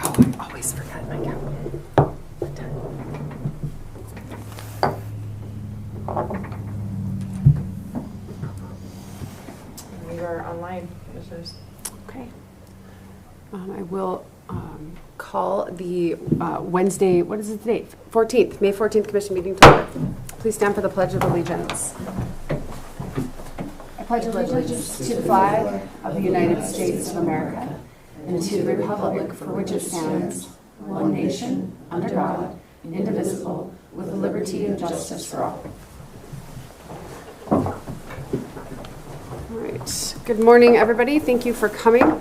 Oh, I always forget my calendar. We are online, commissioners. Okay. I will call the Wednesday, what is the date? 14th, May 14th Commission meeting to order. Please stand for the Pledge of Allegiance. I pledge allegiance to the flag of the United States of America and to the republic for which it stands, one nation, under God, indivisible, with liberty and justice for all. All right. Good morning, everybody. Thank you for coming.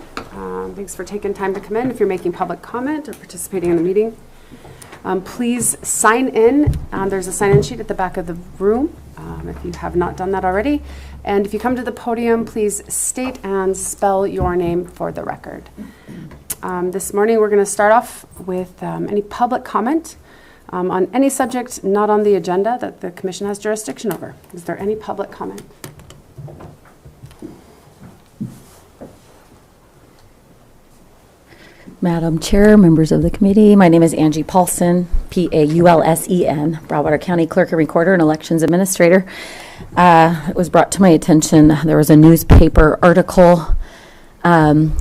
Thanks for taking time to come in. If you're making public comment or participating in the meeting, please sign in. There's a sign-in sheet at the back of the room if you have not done that already. And if you come to the podium, please state and spell your name for the record. This morning, we're going to start off with any public comment on any subject not on the agenda that the Commission has jurisdiction over. Is there any public comment? Madam Chair, members of the committee, my name is Angie Paulson, Paulsen, Broadwater County Clerk and Recorder and Elections Administrator. It was brought to my attention there was a newspaper article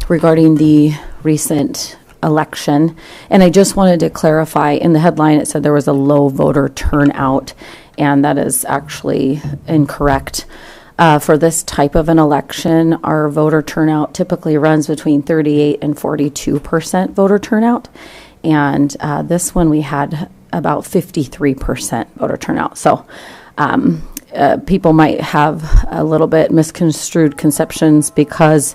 regarding the recent election, and I just wanted to clarify. In the headline, it said there was a low voter turnout, and that is actually incorrect. For this type of an election, our voter turnout typically runs between 38 and 42% voter turnout. And this one we had about 53% voter turnout. So people might have a little bit misconstrued conceptions because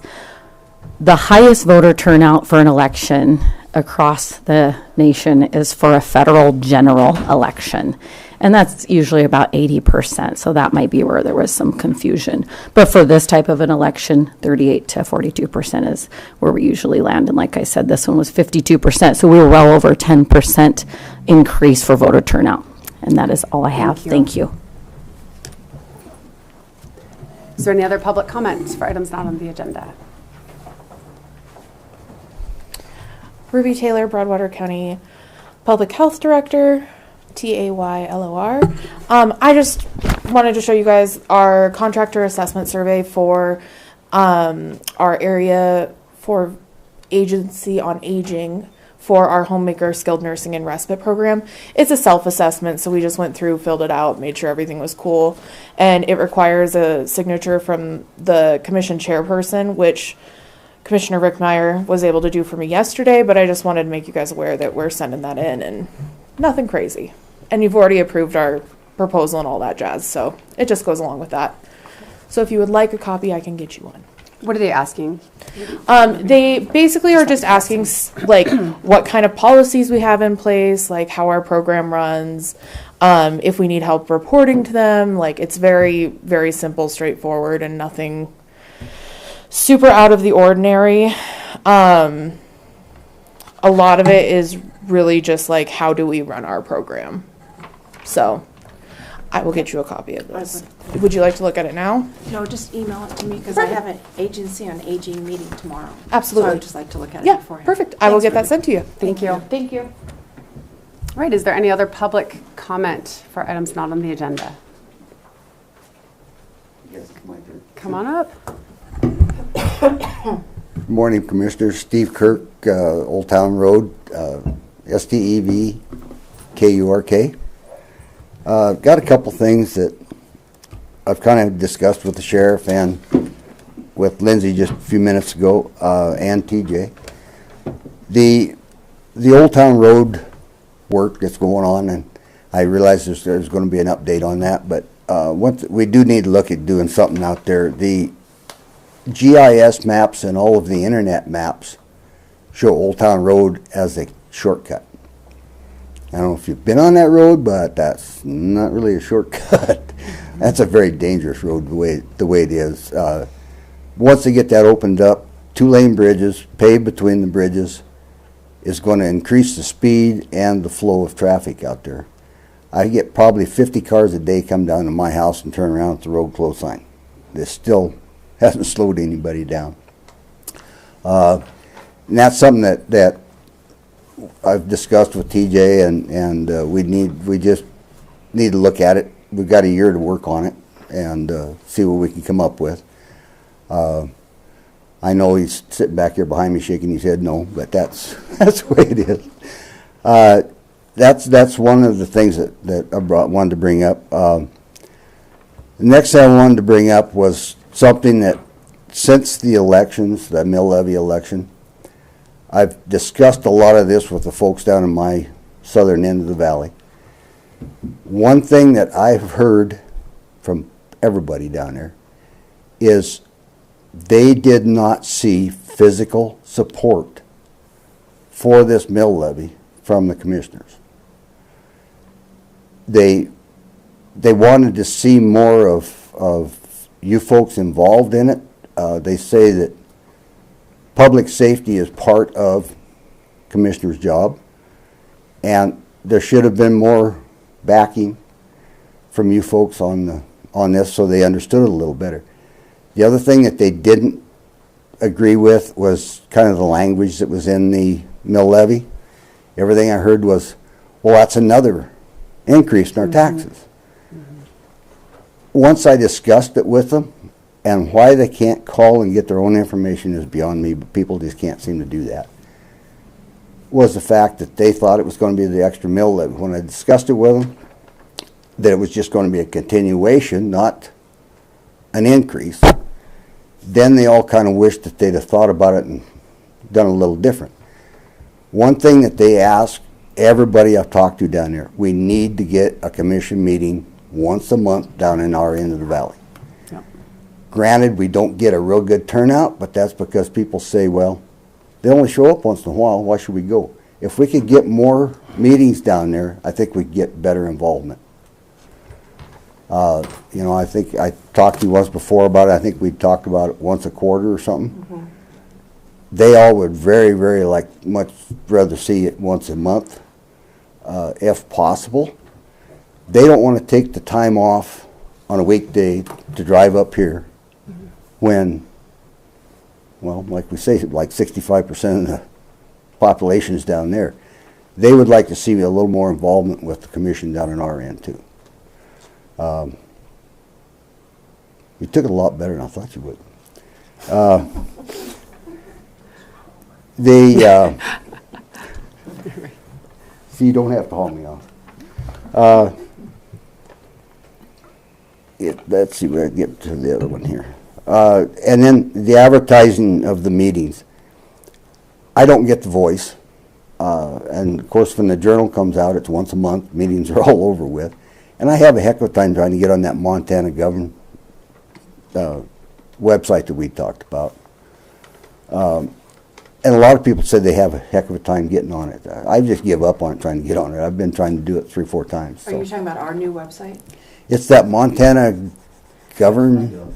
the highest voter turnout for an election across the nation is for a federal general election. And that's usually about 80%, so that might be where there was some confusion. But for this type of an election, 38 to 42% is where we usually land. And like I said, this one was 52%, so we were well over 10% increase for voter turnout. And that is all I have. Thank you. Is there any other public comments for items not on the agenda? Ruby Taylor, Broadwater County Public Health Director, TAYLOR. I just wanted to show you guys our contractor assessment survey for our area for Agency on Aging for our Homemaker Skilled Nursing and Respite program. It's a self-assessment, so we just went through, filled it out, made sure everything was cool, and it requires a signature from the commission chairperson, which Commissioner Rick Meyer was able to do for me yesterday, but I just wanted to make you guys aware that we're sending that in, and nothing crazy. And you've already approved our proposal and all that jazz, so it just goes along with that. So if you would like a copy, I can get you one. What are they asking? They basically are just asking, like, what kind of policies we have in place, like how our program runs, if we need help reporting to them. Like, it's very, very simple, straightforward, and nothing super out of the ordinary. A lot of it is really just like, how do we run our program? So I will get you a copy of this. Would you like to look at it now? No, just email it to me because I have an Agency on Aging meeting tomorrow. Absolutely. So I would just like to look at it Yeah, beforehand. perfect. I will get that sent to you. Thank you. Thank you. All right, is there any other public comment for items not on the agenda? Yes, Come on up. Good morning, Commissioners. Steve Kirk, Old Town Road, STEVKURK. Got a couple things that I've kind of discussed with the sheriff and with Lindsay just a few minutes ago, and TJ. The Old Town Road work that's going on, and I realize there's going to be an update on that, but we do need to look at doing something out there. The GIS maps and all of the internet maps show Old Town Road as a shortcut. I don't know if you've been on that road, but that's not really a shortcut. That's a very dangerous road the way it is. Once they get that opened up, 2-lane bridges, paved between the bridges, is going to increase the speed and the flow of traffic out there. I get probably 50 cars a day come down to my house and turn around at the road close sign. This still hasn't slowed anybody down. And that's something that I've discussed with TJ, and we just need to look at it. We've got a year to work on it and see what we can come up with. I know he's sitting back here behind me shaking his head no, but that's the way it is. That's one of the things that I wanted to bring up. The next thing I wanted to bring up was something that since the elections, the mill levy election, I've discussed a lot of this with the folks down in my southern end of the valley. One thing that I've heard from everybody down there is they did not see physical support for this mill levy from the commissioners. They wanted to see more of you folks involved in it. They say that public safety is part of commissioner's job, and there should have been more backing from you folks on this so they understood it a little better. The other thing that they didn't agree with was kind of the language that was in the mill levy. Everything I heard was, well, that's another increase in our taxes. Once I discussed it with them, and why they can't call and get their own information is beyond me, but people just can't seem to do that, was the fact that they thought it was going to be the extra mill levy. When I discussed it with them, that it was just going to be a continuation, not an increase, then they all kind of wished that they'd have thought about it and done a little different. One thing that they asked everybody I've talked to down there, we need to get a commission meeting once a month down in our end of the valley. Yep. Granted, we don't get a real good turnout, but that's because people say, well, they only show up once in a while, why should we go? If we could get more meetings down there, I think we'd get better involvement. You know, I think I talked to you once before about it. I think we talked about it once a quarter or something. Mm-hmm. They all would very, very much rather see it once a month, if possible. They don't want to take the time off on a weekday to drive up here when, well, like we say, like 65% of the population is down there. They would like to see a little more involvement with the commission down in our end too. You took it a lot better than I thought you would. See, you don't have to haul me off. Let's see where I get to the other one here. And then the advertising of the meetings. I don't get the Voice. And of course, when the Journal comes out, it's once a month. Meetings are all over with. And I have a heck of a time trying to get on that Montana Govern website that we talked about. And a lot of people said they have a heck of a time getting on it. I just give up on it trying to get on it. I've been trying to do it 3 or 4 times. So. Are you talking about our new website? It's that Montana Govern.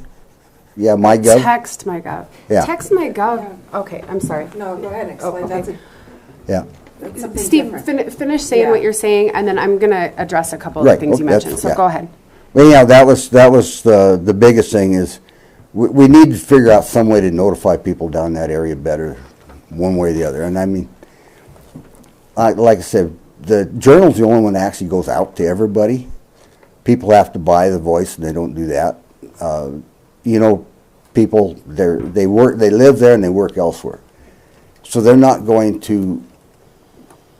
Yeah, MyGov. Text MyGov. Yeah. Text MyGov. Okay, I'm sorry. No, go ahead and explain. okay. Yeah. That's something Steve, different. finish saying Yeah. what you're saying, and then I'm going to address a couple of Right, the things you okay, that's- mentioned. So yeah. go ahead. Well, yeah, that was the biggest thing is we need to figure out some way to notify people down that area better, one way or the other. And I mean, like I said, the Journal's the only one that actually goes out to everybody. People have to buy the Voice, and they don't do that. You know, people they live there and they work elsewhere, so they're not going to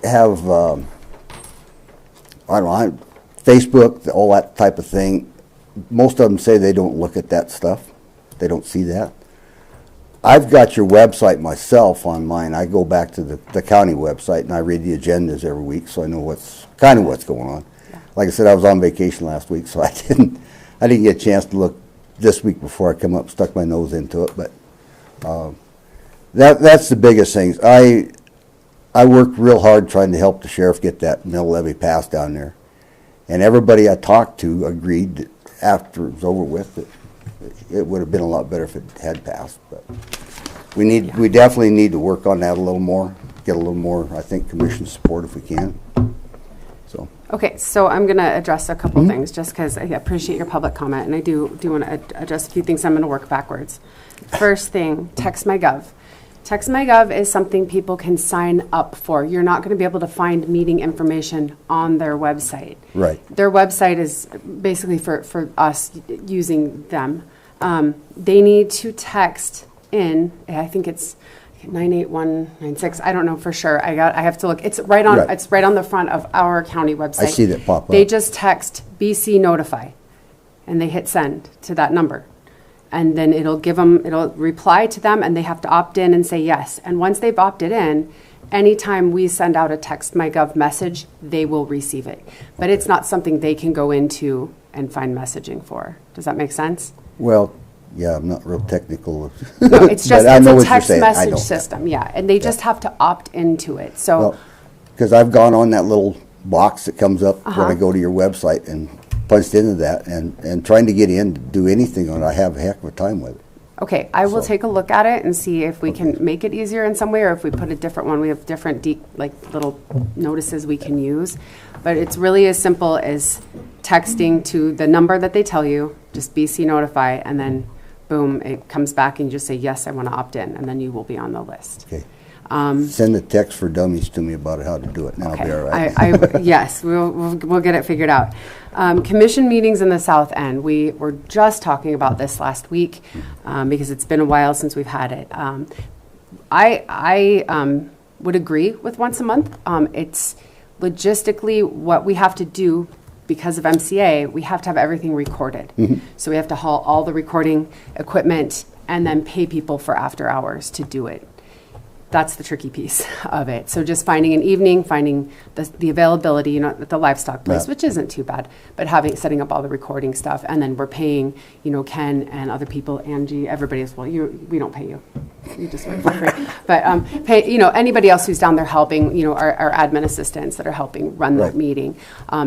have I don't know, Facebook, all that type of thing. Most of them say they don't look at that stuff. They don't see that. I've got your website myself on mine. I go back to the county website and I read the agendas every week, so I know what's going on. Yeah. Like I said, I was on vacation last week, so I didn't get a chance to look this week before I come up, stuck my nose into it. But that's the biggest things. I worked real hard trying to help the sheriff get that mill levy passed down there, and everybody I talked to agreed that after it was over with that it would have been a lot better if it had passed. But we definitely need to work on that a little more, get a little more, I think, commission support if we can. So. Okay, so I'm going to address a couple things just because I appreciate your public comment, and I do want to address a few things. I'm going to work backwards. First thing, Text MyGov. TextMyGov is something people can sign up for. You're not going to be able to find meeting information on their website. Right. Their website is basically for us using them. They need to text in, I think it's 98196. I don't know for sure. I have to look. It's right on Right. It's right on the front of our county website. I see that pop up. They just text BC Notify and they hit send to that number. And then it'll reply to them, and they have to opt in and say yes. And once they've opted in, anytime we send out a TextMyGov message, they will receive it. But it's not something they can go into and find messaging for. Does that make sense? Well, yeah, I'm not real technical. No, it's just, But I it's know a what you're text saying. I message know. system, yeah. And they just have to opt into it. So, Because I've gone on that little box that comes up when Uh-huh. I go to your website and punched into that, and trying to get in to do anything on it, I have a heck of a time with it. okay, I will So- take a look at it and see if we can make it easier in some way, or if we put a different one. We have different little notices we can use. But it's really as simple as texting to the number that they tell you, just BC Notify, and then boom, it comes back and you just say, yes, I want to opt in, and then you will be on the list. Okay. Send a text for dummies to me about how to do it, and I'll be all right. Yes, we'll get it figured out. Commission meetings in the South End. We were just talking about this last week because it's been a while since we've had it. I would agree with once a month. It's logistically what we have to do because of MCA. We have to have everything recorded. So we have to haul all the recording equipment and then pay people for after hours to do it. That's the tricky piece of it. So just finding an evening, finding the availability, at the livestock place, Yeah. which isn't too bad, but setting up all the recording stuff, and then we're paying, Ken and other people, Angie, everybody as well. We don't pay you. You just work for free. But pay, anybody else who's down there helping, our admin assistants that are helping run that Right. meeting.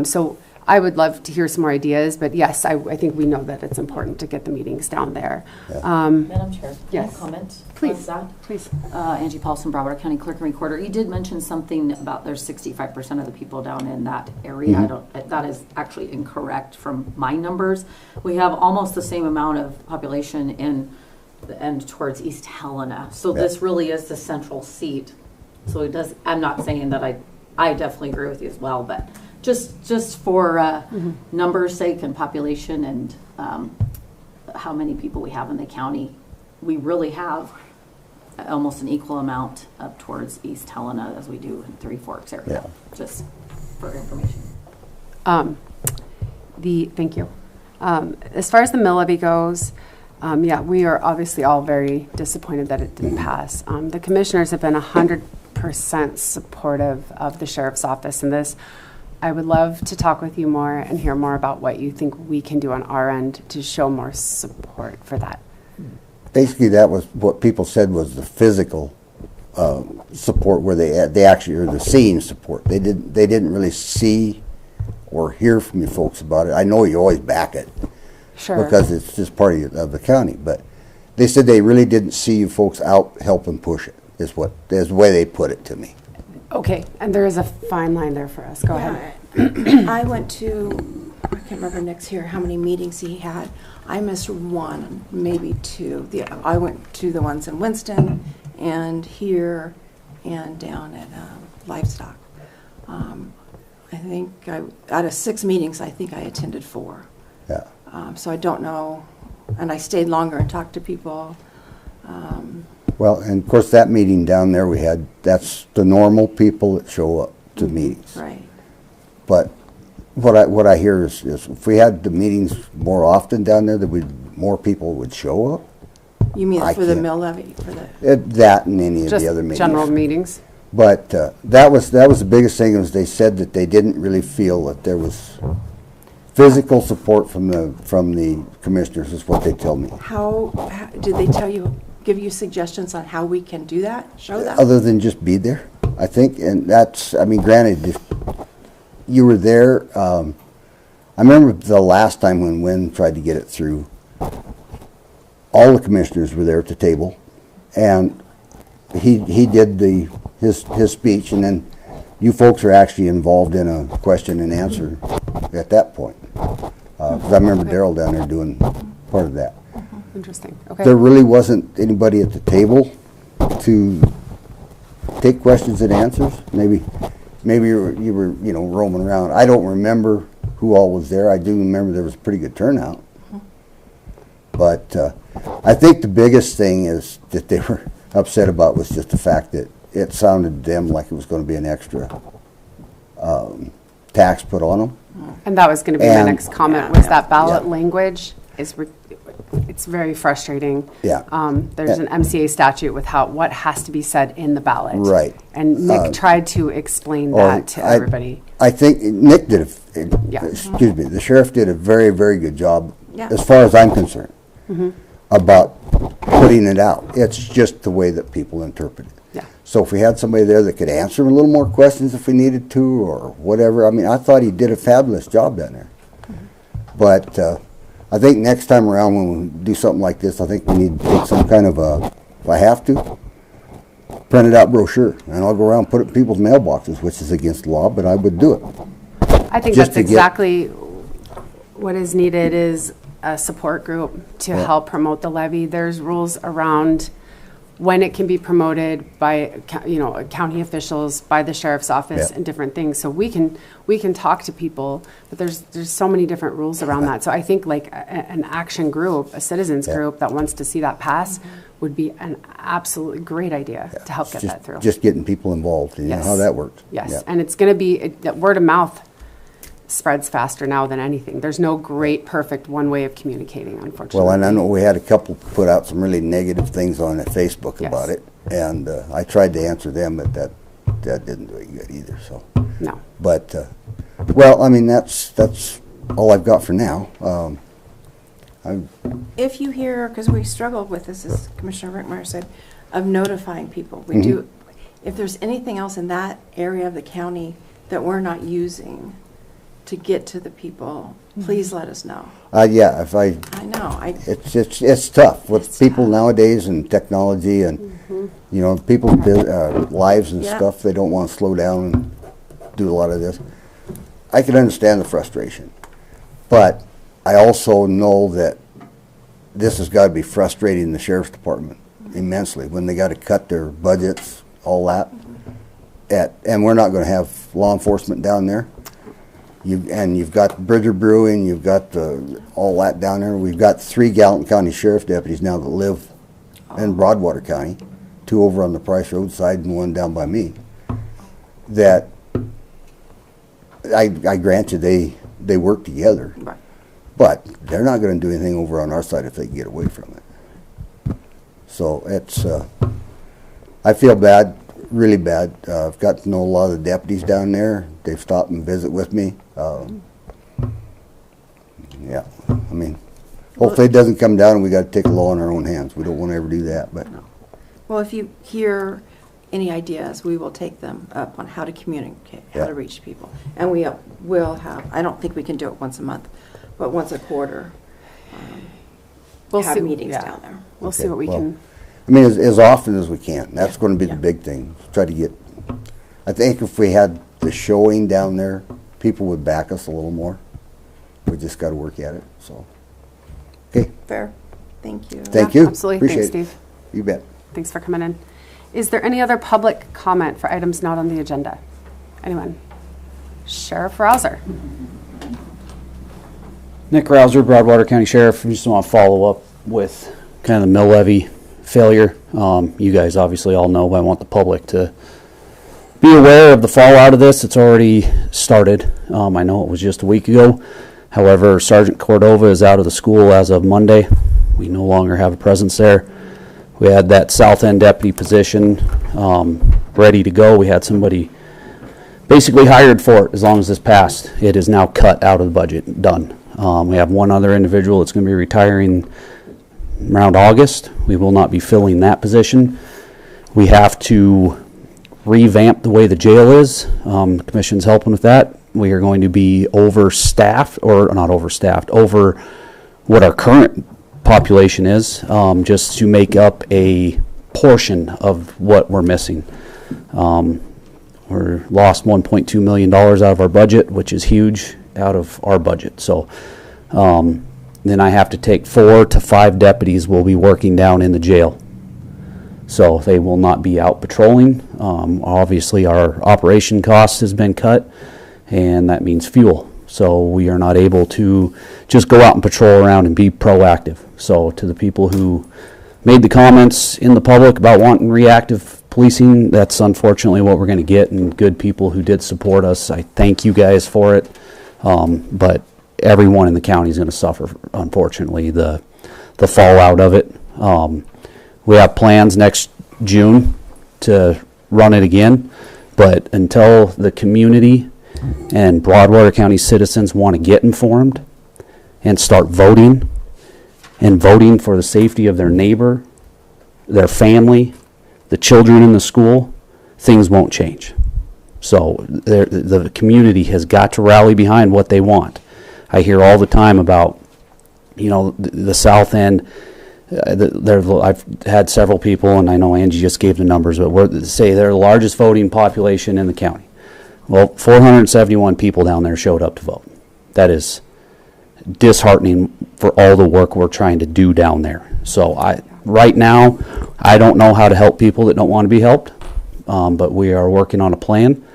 So I would love to hear some more ideas, but yes, I think we know that it's important to get the meetings down there. Madam Chair, Yes. comment? Please. on that? Please. Angie Paulson, Broward County Clerk and Recorder. You did mention something about there's 65% of the people down in that area. That is actually incorrect from my numbers. We have almost the same amount of population in the end towards East Helena. So this really is the central seat. So it does, I'm not saying that I definitely agree with you as well, but just for numbers sake and population and how many people we have in the county, we really have almost an equal amount up towards East Helena as we do in Three Forks area, just for information. Thank you. As far as the mill levy goes, we are obviously all very disappointed that it didn't pass. The commissioners have been 100% supportive of the sheriff's office in this. I would love to talk with you more and hear more about what you think we can do on our end to show more support for that. Basically, that was what people said was the physical support, where they actually are the seeing support. They didn't really see or hear from you folks about it. I know you always back it, Sure. because it's just part of the county. But they said they really didn't see you folks out helping push it. Is the way they put it to me. Okay, and there is a fine line there for us. Go ahead. I went to, I can't remember Nick's here, how many meetings he had. I missed one, maybe two. I went to the ones in Winston and here and down at Livestock. I think out of 6 meetings, I think I attended 4. Yeah. So I don't know, and I stayed longer and talked to people. Well, and of course that meeting down there that's the normal people that show up to meetings. Right. But what I hear is if we had the meetings more often down there, more people would show up. You mean I for the can't- mill levy, for the? That and any of Just the other meetings. general meetings. But that was the biggest thing, was they said that they didn't really feel that there was physical support from the commissioners, is what they tell me. How did they give you suggestions on how we can do that, show that? Other than just be there, I think, and that's, granted, if you were there, I remember the last time when Wynn tried to get it through, all the commissioners were there at the table, and he did his speech, and then you folks are actually involved in a question and answer at that point. 'Cause I remember Daryl down there doing part of that. Interesting. Okay. There really wasn't anybody at the table to take questions and answers. Maybe you were roaming around. I don't remember who all was there. I do remember there was a pretty good turnout. But I think the biggest thing is that they were upset about was just the fact that it sounded to them like it was going to be an extra tax put on them. And that was going to be my And- next comment, was that ballot Yeah. language it's very frustrating. Yeah. There's an MCA statute with what has to be said in the ballot. Right. And Nick tried to explain that to everybody. I think Nick did, Yeah. excuse me, the sheriff did a very, very good job, Yeah. as far as I'm concerned, about putting it out. It's just the way that people interpret it. Yeah. So if we had somebody there that could answer a little more questions if we needed to, or whatever, I mean, I thought he did a fabulous job down there. But I think next time around when we do something like this, I think we need to take some kind of if I have to, printed out brochure, and I'll go around and put it in people's mailboxes, which is against the law, but I would do it. I think Just that's to get- exactly what is needed, is a support group to Yeah. help promote the levy. There's rules around when it can be promoted by, county officials, by the sheriff's office, Yeah. and different things. So we can talk to people, but there's so many different rules around that. So I think like an action group, a citizens Yeah. group that wants to see that pass would be an absolutely great idea to help get Just- that through. Just getting people involved, and you know how Yes. that works. Yes, Yeah. and it's going to be, that word of mouth spreads faster now than anything. There's no great, perfect one way of communicating, unfortunately. Well, and I know we had a couple put out some really negative things on Facebook Yes. about it, and I tried to answer them, but that didn't do any good either. So, No. but well, I mean that's all I've got for now. If you hear, because we struggled with this, as Commissioner Rickmeyer said, of notifying people. We do, if there's anything else in that area of the county that we're not using to get to the people, please let us know. Yeah, if I know, it's tough with It's people tough. nowadays and technology and people's lives and Yeah. stuff. They don't want to slow down and do a lot of this. I can understand the frustration, but I also know that this has got to be frustrating the sheriff's department immensely when they got to cut their budgets, all that. And we're not going to have law enforcement down there. You've got Bridger Brewing, you've got all that down there. We've got 3 Gallatin County Sheriff deputies now that live in Broadwater County, 2 over on the Price Road side and 1 down by me. That I grant you they work together, right. but they're not going to do anything over on our side if they can get away from it. So it's I feel bad, really bad. I've got to know a lot of the deputies down there. They've stopped and visit with me. Yeah, I mean, hopefully it doesn't come down and we got to take the law in our own hands. We don't want to ever do that, but Well, if you hear any ideas, we will take them up on how to communicate, how Yeah. to reach people. And we will have, I don't think we can do it once a month, but once a quarter, We'll have see- meetings yeah. down there. We'll see Okay, what we well, can. I mean, as often as we can. That's going to be Yeah. the big thing. Try to get. I think if we had the showing down there, people would back us a little more. We just got to work at it. So, okay. Fair. Thank you. Thank Yeah, you. absolutely. Appreciate Thanks, it. Steve. You bet. Thanks for coming in. Is there any other public comment for items not on the agenda? Anyone? Sheriff Rouser. Nick Rouser, Broadwater County Sheriff. I just want to follow up with kind of the mill levy failure. You guys obviously all know, but I want the public to be aware of the fallout of this. It's already started. I know it was just a week ago. However, Sergeant Cordova is out of the school as of Monday. We no longer have a presence there. We had that south end deputy position ready to go. We had somebody basically hired for it as long as this passed. It is now cut out of the budget, done. We have one other individual that's going to be retiring around August. We will not be filling that position. We have to revamp the way the jail is. The commission's helping with that. We are going to be overstaffed, or not overstaffed, over what our current population is, just to make up a portion of what we're missing. We're lost $1.2 million out of our budget, which is huge out of our budget. So then I have to take 4 to 5 deputies will be working down in the jail. So they will not be out patrolling. Obviously, our operation cost has been cut, and that means fuel. So we are not able to just go out and patrol around and be proactive. So to the people who made the comments in the public about wanting reactive policing, that's unfortunately what we're going to get, and good people who did support us, I thank you guys for it. But everyone in the county is going to suffer, unfortunately, the fallout of it. We have plans next June to run it again, but until the community and Broadwater County citizens want to get informed and start voting, and voting for the safety of their neighbor, their family, the children in the school, things won't change. So the community has got to rally behind what they want. I hear all the time about, the south end. I've had several people, and I know Angie just gave the numbers, but say they're the largest voting population in the county. Well, 471 people down there showed up to vote. That is disheartening for all the work we're trying to do down there. So right now, I don't know how to help people that don't want to be helped, but we are working on a plan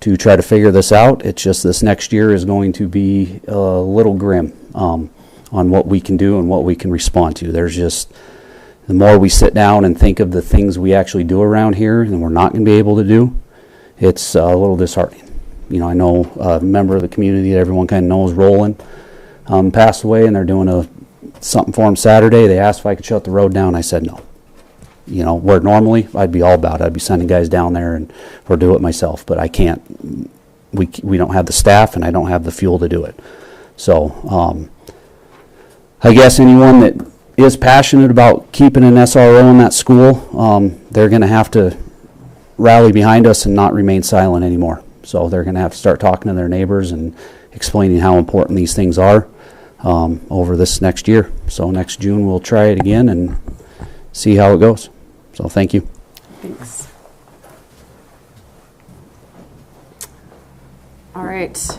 to try to figure this out. It's just this next year is going to be a little grim on what we can do and what we can respond to. There's just, the more we sit down and think of the things we actually do around here and we're not going to be able to do, it's a little disheartening. I know a member of the community that everyone kind of knows, Roland, passed away, and they're doing something for him Saturday. They asked if I could shut the road down. I said no. Where normally I'd be all about it. I'd be sending guys down there or do it myself, but I can't. We don't have the staff, and I don't have the fuel to do it. So I guess anyone that is passionate about keeping an SRO in that school, they're going to have to rally behind us and not remain silent anymore. So they're going to have to start talking to their neighbors and explaining how important these things are over this next year. So next June we'll try it again and see how it goes. So thank you. Thanks. All right.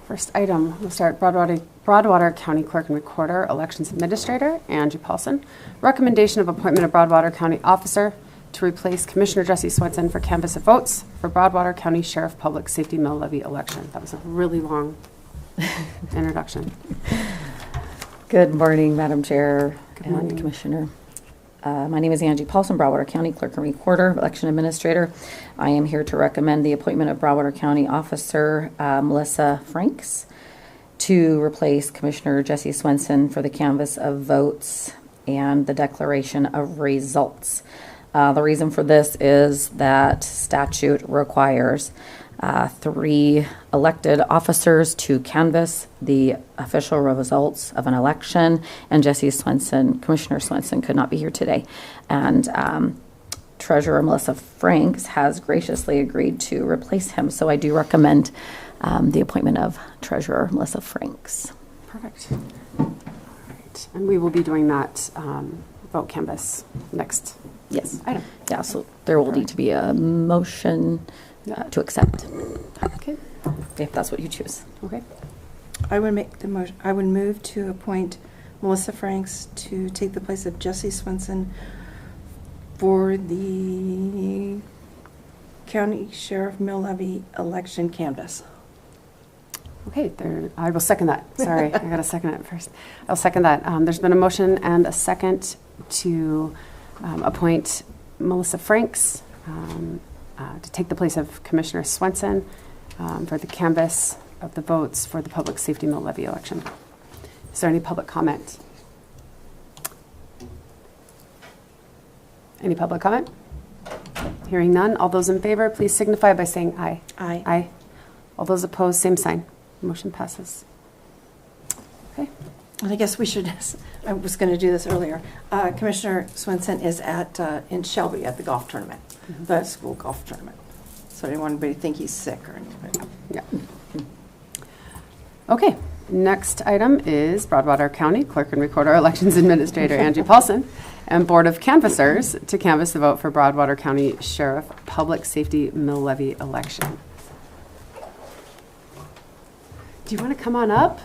First item, we'll start Broadwater County Clerk and Recorder, Elections Administrator, Angie Paulson. Recommendation of appointment of Broadwater County Officer to replace Commissioner Jesse Swenson for canvass of votes for Broadwater County Sheriff Public Safety Mill Levy election. That was a really long introduction. Good morning, Madam Chair Good morning. and Commissioner. My name is Angie Paulson, Broadwater County Clerk and Recorder, Election Administrator. I am here to recommend the appointment of Broadwater County Officer Melissa Franks to replace Commissioner Jesse Swenson for the canvass of votes and the declaration of results. The reason for this is that statute requires 3 elected officers to canvass the official results of an election, and Commissioner Swenson could not be here today. And Treasurer Melissa Franks has graciously agreed to replace him, so I do recommend the appointment of Treasurer Melissa Franks. Perfect. All right. And we will be doing that vote canvass next Yes. item. Yeah, so there will need to be a motion to accept, Okay. if that's what you choose. Okay. I would make the motion. I would move to appoint Melissa Franks to take the place of Jesse Swenson for the County Sheriff Mill Levy election canvass. Okay, I will second that. Sorry, I got to second it first. I'll second that. There's been a motion and a second to appoint Melissa Franks to take the place of Commissioner Swenson for the canvass of the votes for the Public Safety Mill Levy election. Is there any public comment? Any public comment? Hearing none. All those in favor, please signify by saying aye. Aye. Aye. All those opposed, same sign. Motion passes. Okay. And I guess we should, I was going to do this earlier. Commissioner Swenson is in Shelby at the golf tournament, the school golf tournament. So I didn't want anybody to think he's sick or anything. Yeah. Okay. Next item is Broadwater County Clerk and Recorder Elections Administrator Angie Paulson and Board of Canvassers to canvass the vote for Broadwater County Sheriff Public Safety Mill Levy election. Do you want to come on up?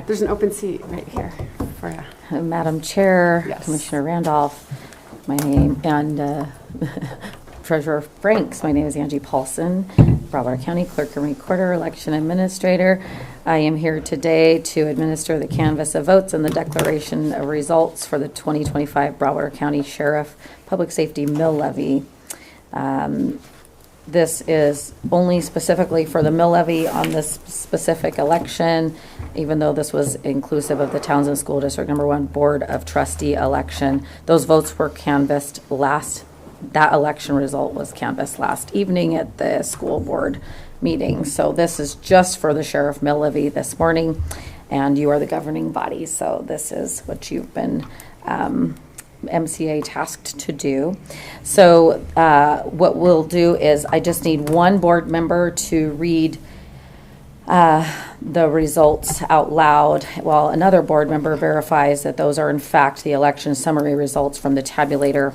There's an open seat right here. for you? Madam Chair, Yes. Commissioner Randolph, my name, and Treasurer Franks. My name is Angie Paulson, Broadwater County Clerk and Recorder, Election Administrator. I am here today to administer the canvass of votes and the declaration of results for the 2025 Broadwater County Sheriff Public Safety Mill Levy. This is only specifically for the mill levy on this specific election, even though this was inclusive of the Townsend School District Number 1 Board of Trustee election. Those votes were canvassed that election result was canvassed last evening at the school board meeting. So this is just for the sheriff mill levy this morning, and you are the governing body. So this is what you've been MCA tasked to do. So what we'll do is I just need one board member to read the results out loud while another board member verifies that those are in fact the election summary results from the tabulator.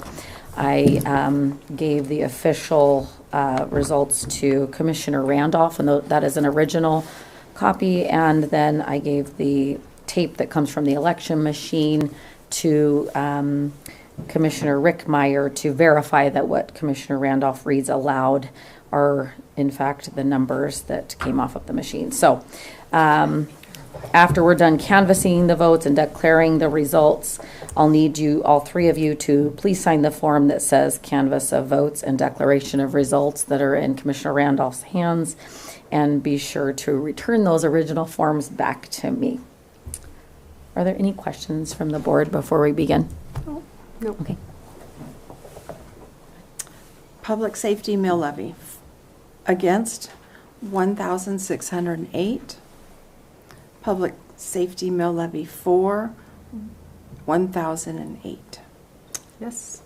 I gave the official results to Commissioner Randolph, and that is an original copy, and then I gave the tape that comes from the election machine to Commissioner Rick Meyer to verify that what Commissioner Randolph reads aloud are in fact the numbers that came off of the machine. So after we're done canvassing the votes and declaring the results, I'll need you, all three of you, to please sign the form that says canvass of votes and declaration of results that are in Commissioner Randolph's hands, and be sure to return those original forms back to me. Are there any questions from the board before we begin? No. Okay. Public safety mill levy. Against, 1,608. Public safety mill levy for, 1,008. Yes.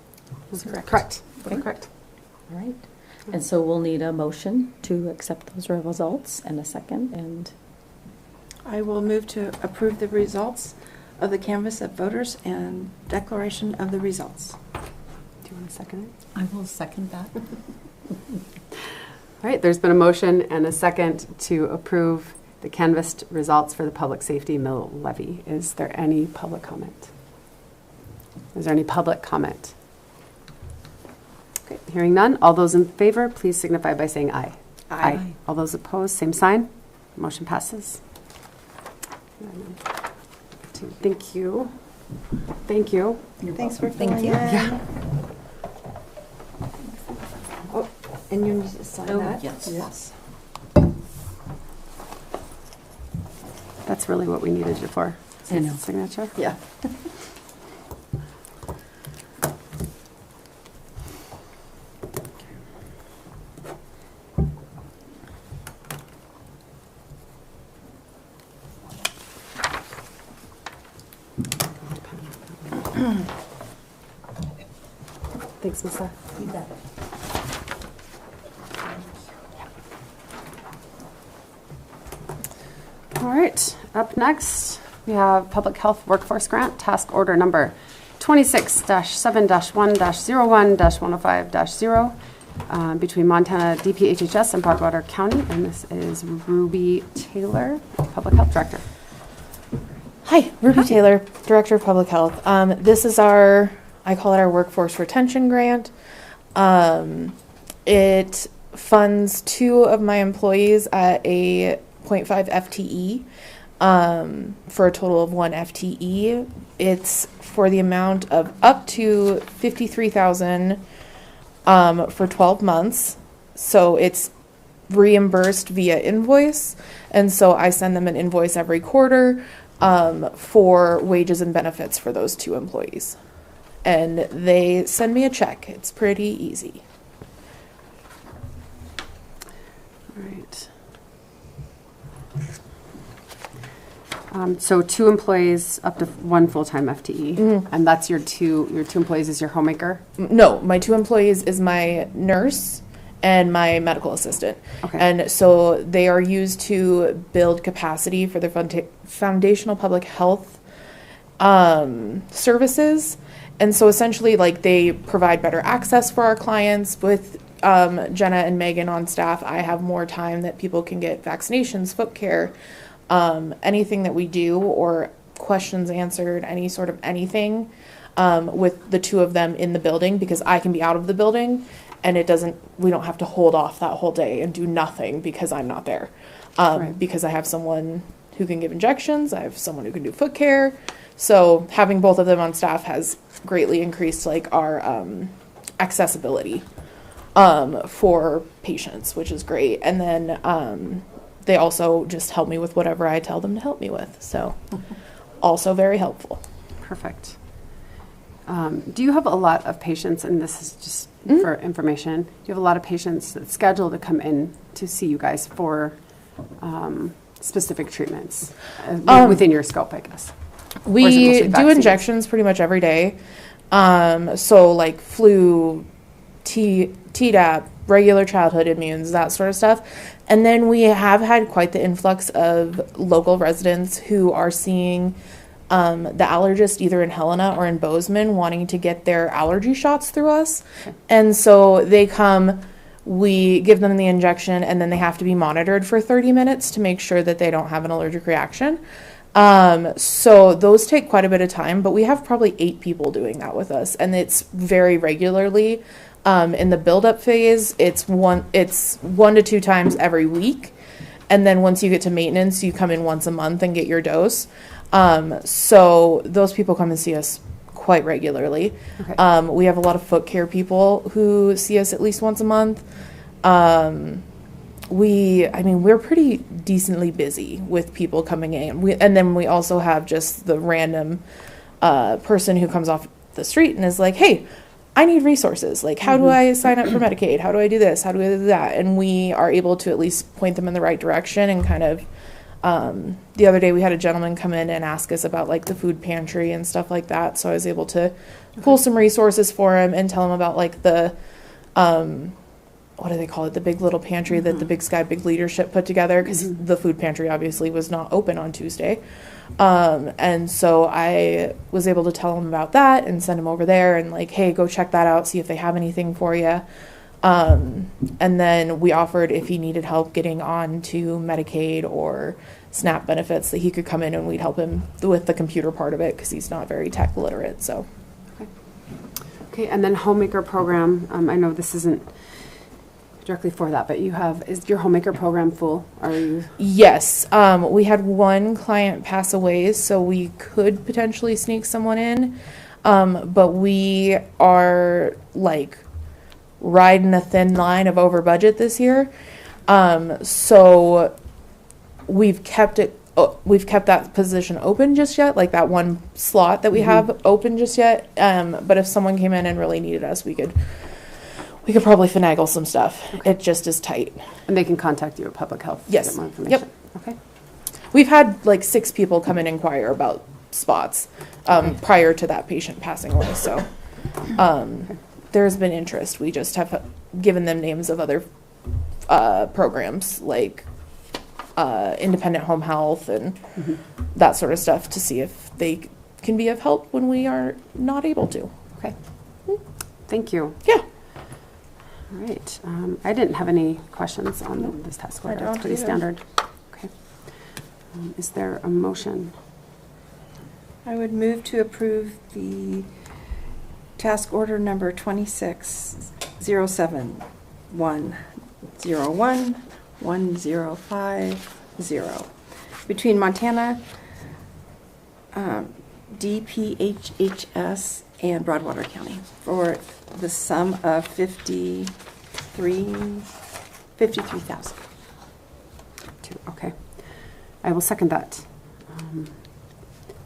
That's correct. Correct. Okay. Correct. All right. And so we'll need a motion to accept those results and a second. And I will move to approve the results of the canvass of voters and declaration of the results. Do you want to second it? I will second that. All right, there's been a motion and a second to approve the canvassed results for the public safety mill levy. Is there any public comment? Is there any public comment? Okay, hearing none. All those in favor, please signify by saying aye. Aye. All those opposed, same sign. Motion passes. Thank you. Thank you. Thanks for Thank filling you. in. Yeah. Oh, and you need to sign Oh, that? yes. Yes. That's really what we needed you for. I know. Signature. Yeah. Thanks, Melissa. You bet. All right, up next, we have Public Health Workforce Grant, Task Order Number 26-7-1-01-105-0 between Montana DPHHS and Broadwater County, and this is Ruby Taylor, Public Health Director. Hi, Ruby Taylor, Director of Public Health. This is I call it our workforce retention grant. It funds 2 of my employees at a 0.5 FTE for a total of 1 FTE. It's for the amount of up to $53,000 for 12 months. So it's reimbursed via invoice, and so I send them an invoice every quarter for wages and benefits for those 2 employees. And they send me a check. It's pretty easy. All right. So 2 employees, up to 1 full-time FTE, and that's your two employees is your homemaker? No, my 2 employees is my nurse and my medical assistant. Okay. And so they are used to build capacity for the foundational public health services. And so essentially, like, they provide better access for our clients. With Jenna and Megan on staff, I have more time that people can get vaccinations, foot care, anything that we do, or questions answered, any sort of anything, with the two of them in the building, because I can be out of the building and we don't have to hold off that whole day and do nothing because I'm not there. Right. Because I have someone who can give injections, I have someone who can do foot care. So having both of them on staff has greatly increased like our accessibility for patients, which is great. And then they also just help me with whatever I tell them to help me with. So also very helpful. Perfect. Do you have a lot of patients, and this is just for information, do you have a lot of patients that's scheduled to come in to see you guys for specific treatments within your scope, I guess? Or is it We mostly do vaccines? injections pretty much every day. So like flu, Tdap, regular childhood immunes, that sort of stuff. And then we have had quite the influx of local residents who are seeing the allergist either in Helena or in Bozeman wanting to get their allergy shots through us. And so they come, we give them the injection, and then they have to be monitored for 30 minutes to make sure that they don't have an allergic reaction. So those take quite a bit of time, but we have probably 8 people doing that with us, and it's very regularly. In the build-up phase, it's one to 2 times every week, and then once you get to maintenance, you come in once a month and get your dose. So those people come and see us quite regularly. Okay. We have a lot of foot care people who see us at least once a month. We're pretty decently busy with people coming in. And then we also have just the random person who comes off the street and is like, hey, I need resources. Like, how do I sign up for Medicaid? How do I do this? How do I do that? And we are able to at least point them in the right direction and kind of, the other day we had a gentleman come in and ask us about like the food pantry and stuff like that. So I was able to pull some resources for him and tell him about like the, what do they call it? The Big Little Pantry that the Big Sky Big Leadership put together, because the food pantry obviously was not open on Tuesday. And so I was able to tell him about that and send him over there and like, hey, go check that out, see if they have anything for you. And then we offered if he needed help getting on to Medicaid or SNAP benefits that he could come in and we'd help him with the computer part of it because he's not very tech literate. So. Okay, and then homemaker program, I know this isn't directly for that, but is your homemaker program full? Are you? Yes, we had one client pass away, so we could potentially sneak someone in, but we are like riding a thin line of over budget this year, so we've kept that position open just yet, like that one slot that we have open just yet. But if someone came in and really needed us, we could probably finagle some stuff. Okay. It just is tight. And they can contact you at Public Health to Yes. get more information? Yep. Okay. We've had like 6 people come and inquire about spots prior to that patient passing away. So there's been interest. We just have given them names of other programs like independent home health and that sort of stuff to see if they can be of help when we are not able to. Okay. Thank you. Yeah. All right. I didn't have any questions on this task order. I don't It's pretty either. standard. Okay. Is there a motion? I would move to approve the task order number 26071011050 between Montana DPHHS and Broadwater County for the sum of $53,000. Okay. I will second that.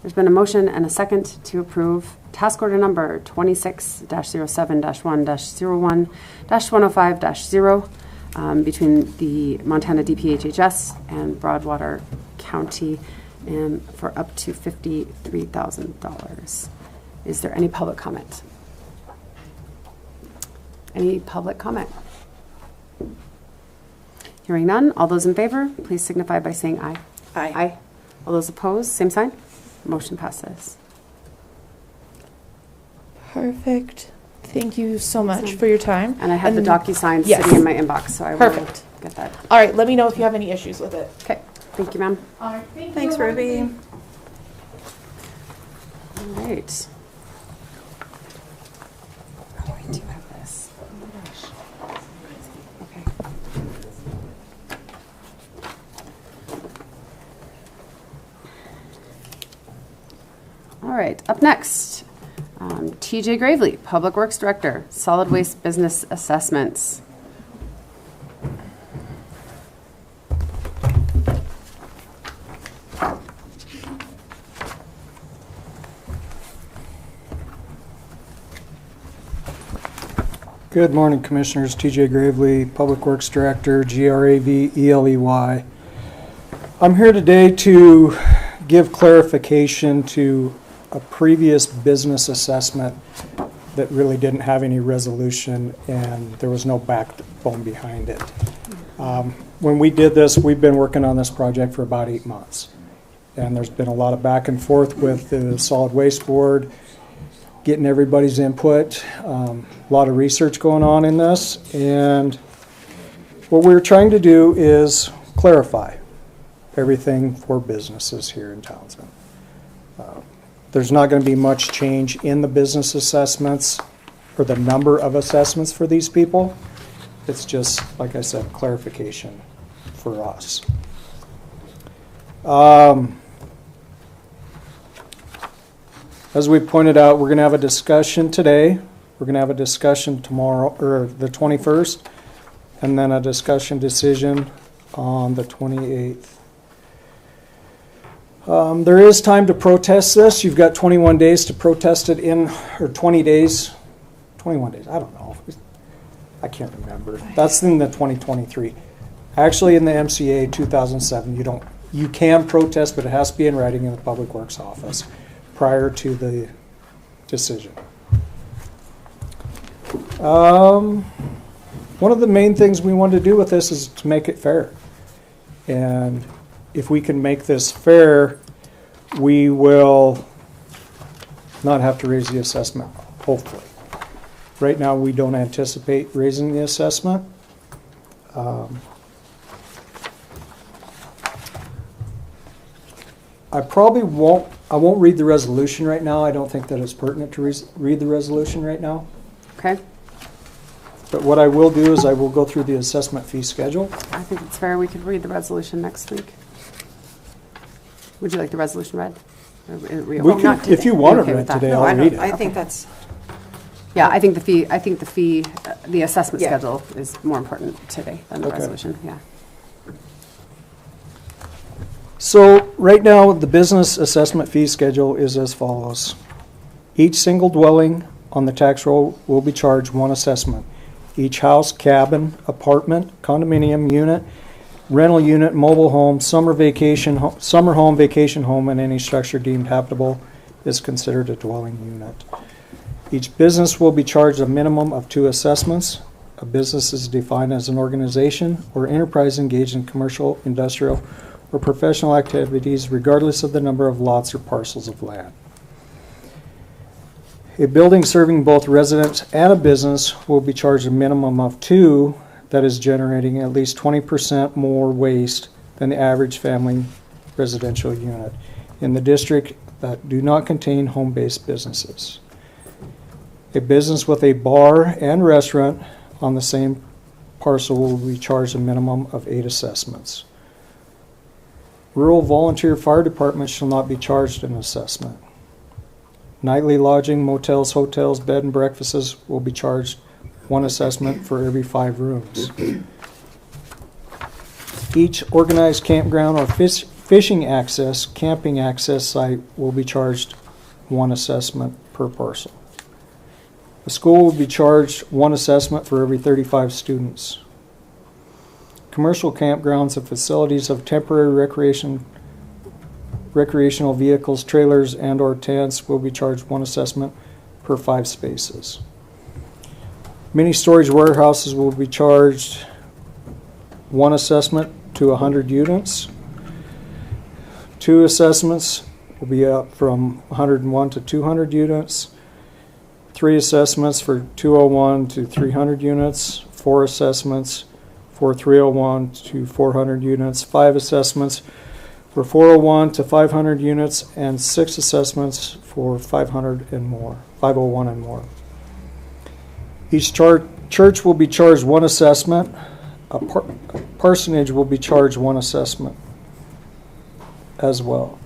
There's been a motion and a second to approve task order number 26-07-1-01-105-0 between the Montana DPHHS and Broadwater County and for up to $53,000. Is there any public comment? Any public comment? Hearing none, all those in favor, please signify by saying aye. Aye. All those opposed, same sign. Motion passes. Perfect. Thank you so much for your time. And I have the DocuSign Yes. sitting in my inbox, so I will Perfect. get that. All right, let me know if you have any issues with it. Okay, thank you, ma'am. All right, Thanks, Ruby. right. Oh, I do have this. Oh my gosh. Okay. All right, up next, TJ Gravely, Public Works Director, Solid Waste Business Assessments. Good morning, Commissioners. TJ Gravely, Public Works Director, GRAVELEY. I'm here today to give clarification to a previous business assessment that really didn't have any resolution and there was no backbone behind it. When we did this, we've been working on this project for about 8 months. And there's been a lot of back and forth with the Solid Waste Board, getting everybody's input, a lot of research going on in this, and what we're trying to do is clarify everything for businesses here in Townsend. There's not going to be much change in the business assessments or the number of assessments for these people. It's just, like I said, clarification for us. As we pointed out, we're going to have a discussion today. We're going to have a discussion tomorrow, or the 21st, and then a discussion decision on the 28th. There is time to protest this. You've got 21 days to protest it in, or 20 days, 21 days, I don't know. I can't remember. That's in the 2023. Actually, in the MCA 2007, you can protest, but it has to be in writing in the Public Works office prior to the decision. One of the main things we want to do with this is to make it fair. And if we can make this fair, we will not have to raise the assessment, hopefully. Right now, we don't anticipate raising the assessment. I won't read the resolution right now. I don't think that it's pertinent to read the resolution right now. Okay. But what I will do is I will go through the assessment fee schedule. I think it's fair we could read the resolution next week. Would you like the resolution read? If you want it read today, I'll read it. I think that's, Yeah, I think the assessment schedule is more important today than the resolution, yeah. So right now, the business assessment fee schedule is as follows. Each single dwelling on the tax roll will be charged one assessment. Each house, cabin, apartment, condominium unit, rental unit, mobile home, summer home, vacation home, and any structure deemed habitable is considered a dwelling unit. Each business will be charged a minimum of 2 assessments. A business is defined as an organization or enterprise engaged in commercial, industrial, or professional activities regardless of the number of lots or parcels of land. A building serving both residents and a business will be charged a minimum of 2 that is generating at least 20% more waste than the average family residential unit in the district that do not contain home-based businesses. A business with a bar and restaurant on the same parcel will be charged a minimum of 8 assessments. Rural volunteer fire departments shall not be charged an assessment. Nightly lodging, motels, hotels, bed and breakfasts will be charged 1 assessment for every 5 rooms. Each organized campground or fishing access, camping access site will be charged 1 assessment per parcel. A school will be charged 1 assessment for every 35 students. Commercial campgrounds and facilities of temporary recreational vehicles, trailers, and or tents will be charged 1 assessment per 5 spaces. Mini storage warehouses will be charged 1 assessment to 100 units. 2 assessments will be up from 101 to 200 units. 3 assessments for 201 to 300 units. 4 assessments for 301 to 400 units. 5 assessments for 401 to 500 units, and 6 assessments for 500 and more, 501 and more. Each church will be charged 1 assessment. A parsonage will be charged 1 assessment as well.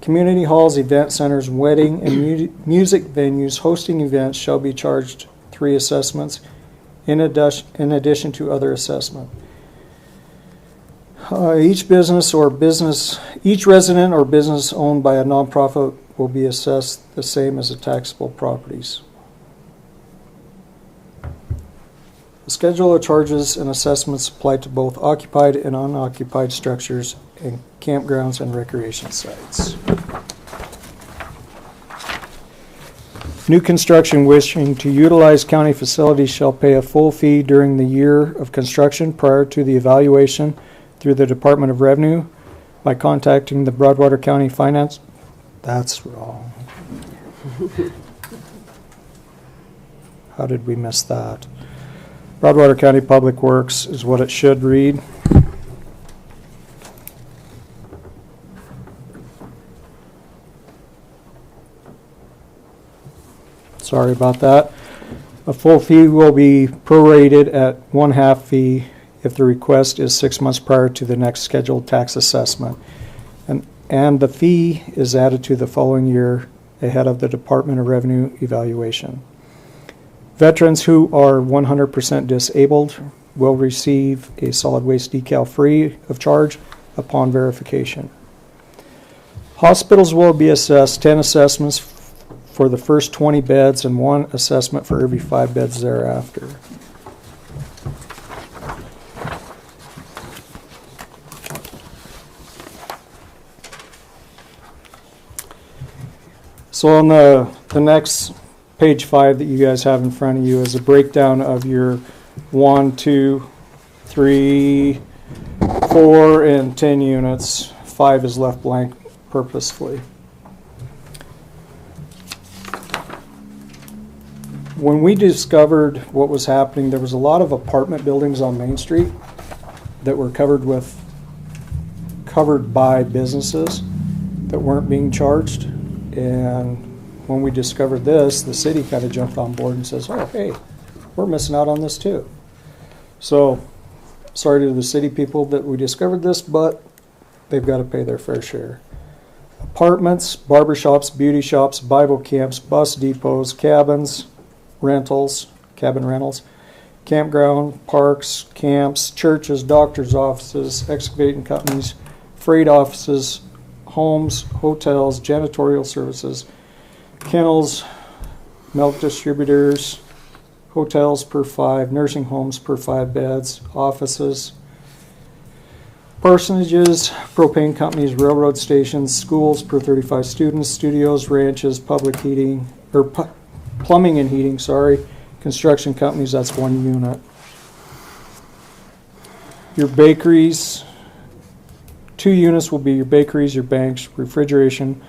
Community halls, event centers, wedding, and music venues hosting events shall be charged 3 assessments in addition to other assessment. Each resident or business owned by a nonprofit will be assessed the same as the taxable properties. The schedule of charges and assessments apply to both occupied and unoccupied structures and campgrounds and recreation sites. New construction wishing to utilize county facilities shall pay a full fee during the year of construction prior to the evaluation through the Department of Revenue by contacting the Broadwater County Finance. That's wrong. How did we miss that? Broadwater County Public Works is what it should read. Sorry about that. A full fee will be prorated at 1/2 fee if the request is 6 months prior to the next scheduled tax assessment. And the fee is added to the following year ahead of the Department of Revenue evaluation. Veterans who are 100% disabled will receive a solid waste decal free of charge upon verification. Hospitals will be assessed 10 assessments for the first 20 beds and 1 assessment for every 5 beds thereafter. So on the next page 5 that you guys have in front of you is a breakdown of your 1, 2, 3, 4, and 10 units. 5 is left blank purposefully. When we discovered what was happening, there was a lot of apartment buildings on Main Street that were covered by businesses that weren't being charged. And when we discovered this, the city kind of jumped on board and says, oh, hey, we're missing out on this too. So, sorry to the city people that we discovered this, but they've got to pay their fair share. Apartments, barbershops, beauty shops, Bible camps, bus depots, cabins, cabin rentals, campground, parks, camps, churches, doctors' offices, excavating companies, freight offices, homes, hotels, janitorial services, kennels, milk distributors, hotels per 5, nursing homes per 5 beds, offices, parsonages, propane companies, railroad stations, schools per 35 students, studios, ranches, public heating, or plumbing and heating, construction companies, that's 1 unit. Your bakeries, 2 units will be your bakeries, your banks, refrigeration,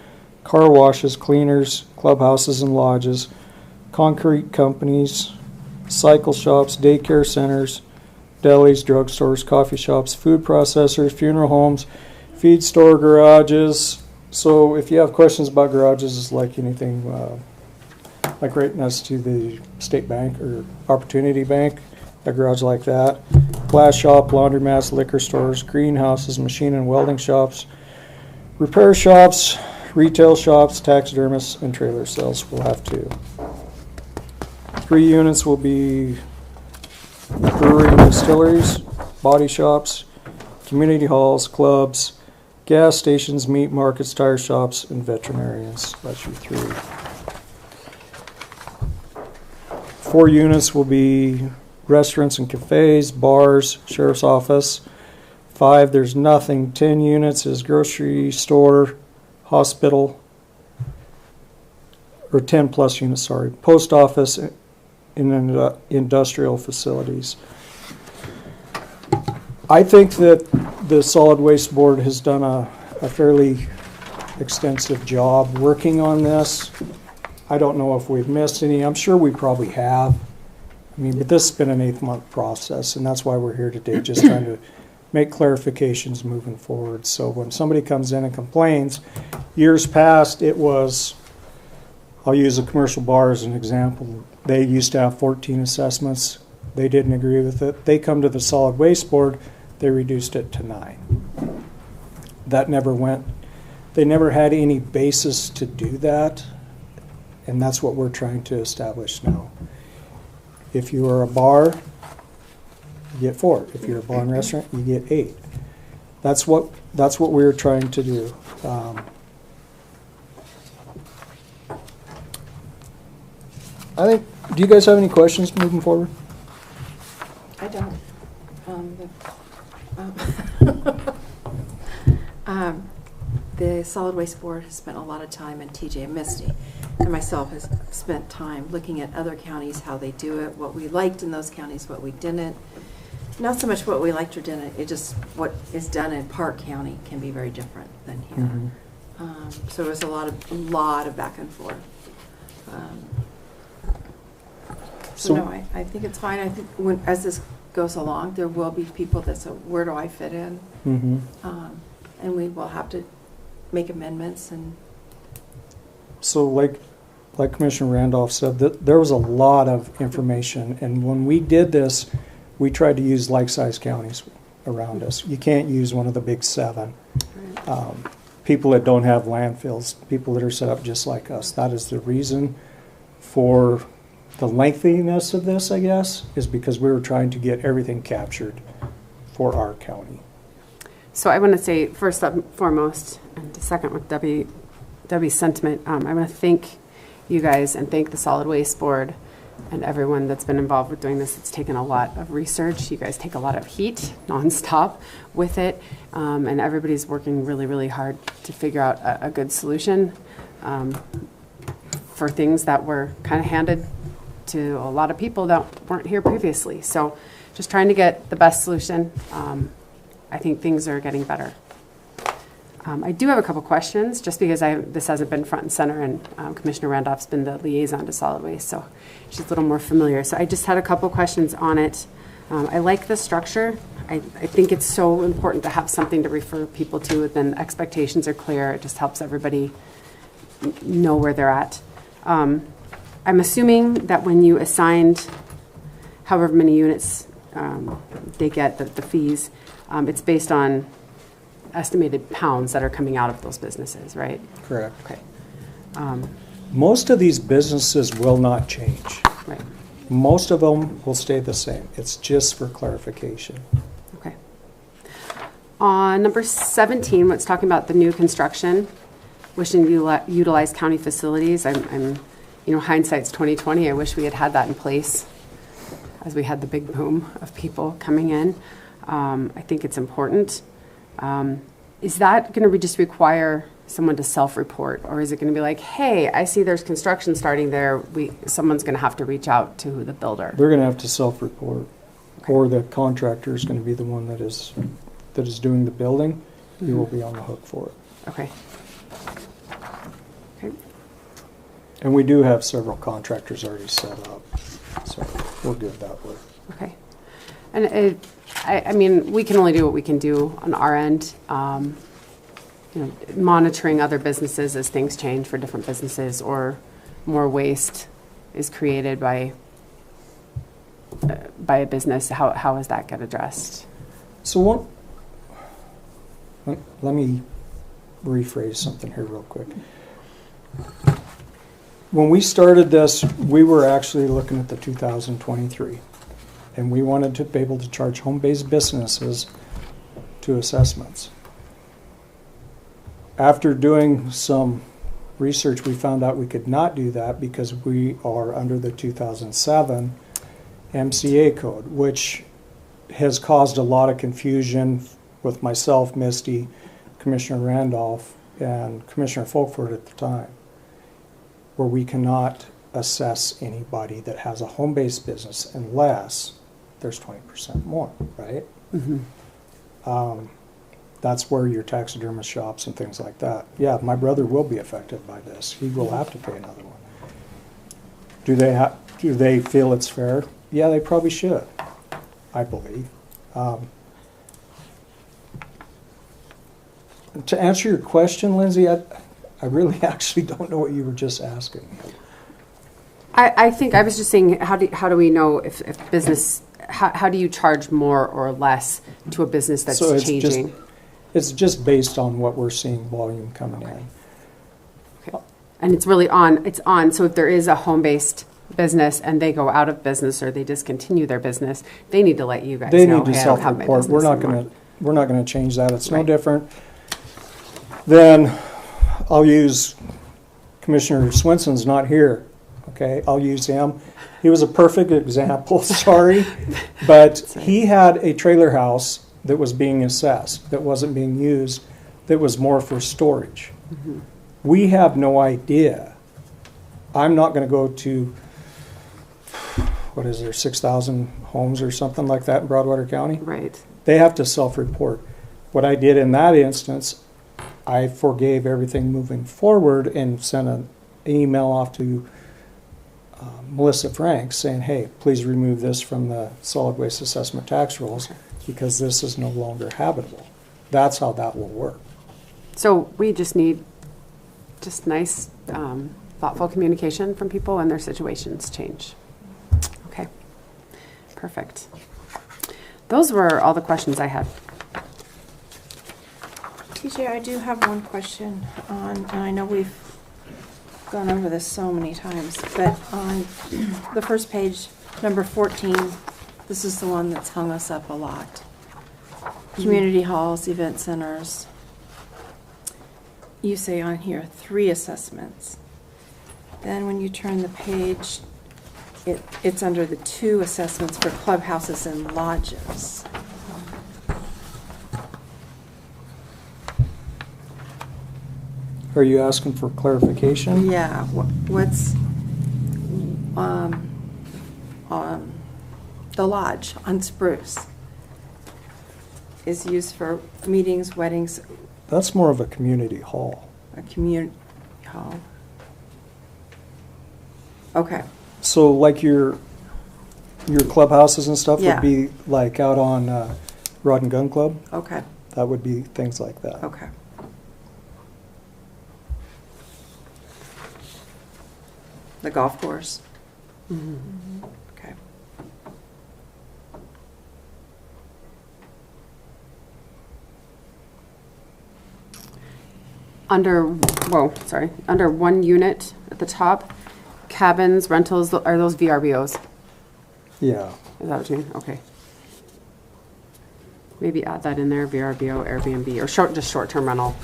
car washes, cleaners, clubhouses and lodges, concrete companies, cycle shops, daycare centers, delis, drugstores, coffee shops, food processors, funeral homes, feed store, garages. So if you have questions about garages, it's like anything, like right next to the State Bank or Opportunity Bank, a garage like that. Glass shop, laundromats, liquor stores, greenhouses, machine and welding shops, repair shops, retail shops, taxidermists, and trailer sales will have 2. 3 units will be brewery and distilleries, body shops, community halls, clubs, gas stations, meat markets, tire shops, and veterinarians. That's your 3. 4 units will be restaurants and cafes, bars, sheriff's office. 5, there's nothing. 10 units is grocery store, hospital, or 10 plus units, post office, and industrial facilities. I think that the Solid Waste Board has done a fairly extensive job working on this. I don't know if we've missed any. I'm sure we probably have. I mean, but this has been an 8-month process, and that's why we're here today, just trying to make clarifications moving forward. So when somebody comes in and complains, years past it was, I'll use a commercial bar as an example. They used to have 14 assessments. They didn't agree with it. They come to the solid waste board, they reduced it to 9. That never went. They never had any basis to do that, and that's what we're trying to establish now. If you are a bar, you get 4. If you're a bar and restaurant, you get 8. That's what we're trying to do. I think. Do you guys have any questions moving forward? I don't. The Solid Waste Board has spent a lot of time, and TJ and Misty and myself has spent time looking at other counties, how they do it, what we liked in those counties, what we didn't. Not so much what we liked or didn't, it just what is done in Park County can be very different than here. Mm-hmm. So there's a lot of back and forth. So no, I think it's fine. I think as this goes along, there will be people that say, where do I fit in? Mm-hmm. And we will have to make amendments. And So like Commissioner Randolph said, that there was a lot of information, and when we did this, we tried to use like-sized counties around us. You can't use one of the big 7. People that don't have landfills, people that are set up just like us. That is the reason for the lengthiness of this, I guess, is because we were trying to get everything captured for our county. So I want to say, first and foremost, and second with Debbie's sentiment, I want to thank you guys and thank the Solid Waste Board and everyone that's been involved with doing this. It's taken a lot of research. You guys take a lot of heat nonstop with it, and everybody's working really, really hard to figure out a good solution for things that were kind of handed to a lot of people that weren't here previously. So just trying to get the best solution. I think things are getting better. I do have a couple questions, just because this hasn't been front and center, and Commissioner Randolph's been the liaison to solid waste, so she's a little more familiar. So I just had a couple questions on it. I like the structure. I think it's so important to have something to refer people to. Then expectations are clear. It just helps everybody know where they're at. I'm assuming that when you assigned however many units they get, the fees, it's based on estimated pounds that are coming out of those businesses, right? Correct. Okay. Most of these businesses will not change. Right. Most of them will stay the same. It's just for clarification. Okay. On number 17, what's talking about the new construction, wishing to utilize county facilities. I'm hindsight's 2020. I wish we had that in place as we had the big boom of people coming in. I think it's important. Is that going to just require someone to self-report, or is it going to be like, hey, I see there's construction starting there, someone's going to have to reach out to the builder? They're going to have to self-report, or the contractor is going to be the one that is doing the building. Mm-hmm. He will be on the hook for it. Okay. Okay. And we do have several contractors already set up, so we're good that way. Okay. And I mean, we can only do what we can do on our end. Monitoring other businesses as things change for different businesses, or more waste is created by a business. How does that get addressed? So let me rephrase something here real quick. When we started this, we were actually looking at the 2023. And we wanted to be able to charge home-based businesses to assessments. After doing some research, we found out we could not do that because we are under the 2007 MCA code, which has caused a lot of confusion with myself, Misty, Commissioner Randolph, and Commissioner Folkford at the time, where we cannot assess anybody that has a home-based business unless there's 20% more, right? Mm-hmm. That's where your taxidermist shops and things like that. Yeah, my brother will be affected by this. He will have to pay another one. Do they feel it's fair? Yeah, they probably should, I believe. to answer your question, Lindsay, I really actually don't know what you were just asking. I think I was just saying, how do we know if business, how do you charge more or less to a business that's So changing? It's just based on what we're seeing volume coming in. Okay. And it's really on, so if there is a home-based business and they go out of business or they discontinue their business, they need to let you guys They know, need to hey, I don't have my self-report. business anymore. We're not gonna change that. It's no Right. different. Then I'll use Commissioner Swenson's not here, okay? I'll use him. He was a perfect example, sorry. But he had a trailer house that was being assessed, that wasn't being used, that was more for storage. Mm-hmm. We have no idea. I'm not gonna go to, what is there, 6,000 homes or something like that in Broadwater County? Right. They have to self-report. What I did in that instance, I forgave everything moving forward and sent an email off to Melissa Franks saying, hey, please remove this from the solid waste assessment tax rolls because this is no longer habitable. That's how that will work. So we just need just nice, thoughtful communication from people when their situations change. Okay, perfect. Those were all the questions I had. TJ, I do have one question on, and I know we've gone over this so many times, but on the first page, number 14, this is the one that's hung us up a lot. Community halls, event centers. You say on here 3 assessments. Then when you turn the page, it's under the 2 assessments for clubhouses and lodges. Are you asking for clarification? Yeah, what's, the lodge on Spruce is used for meetings, weddings, That's more of a community hall. a community hall. Okay, So like your clubhouses and stuff Yeah. would be like out on Rod and Gun Club? okay, That would be things like that. okay. The golf course? Okay. Under 1 unit at the top, cabins, rentals, are those VRBOs? Yeah. Is that what you mean? Okay. Maybe add that in there, VRBO, Airbnb, or just short-term rental.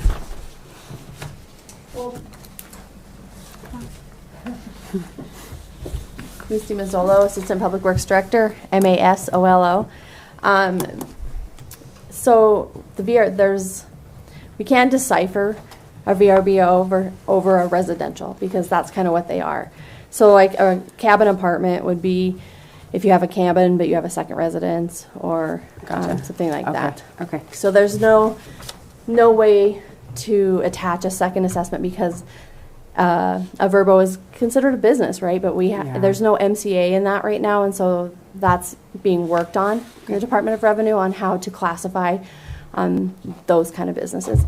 Misty Mazzolo, Assistant Public Works Director, MASOLO. So we can't decipher a VRBO over a residential because that's kind of what they are. So like a cabin apartment would be if you have a cabin but you have a second residence or something like that. Okay. So there's no way to attach a second assessment because a Verbo is considered a business, right? But Yeah. there's no MCA in that right now, and so that's being worked on in the Department of Revenue on how to classify those kind of businesses.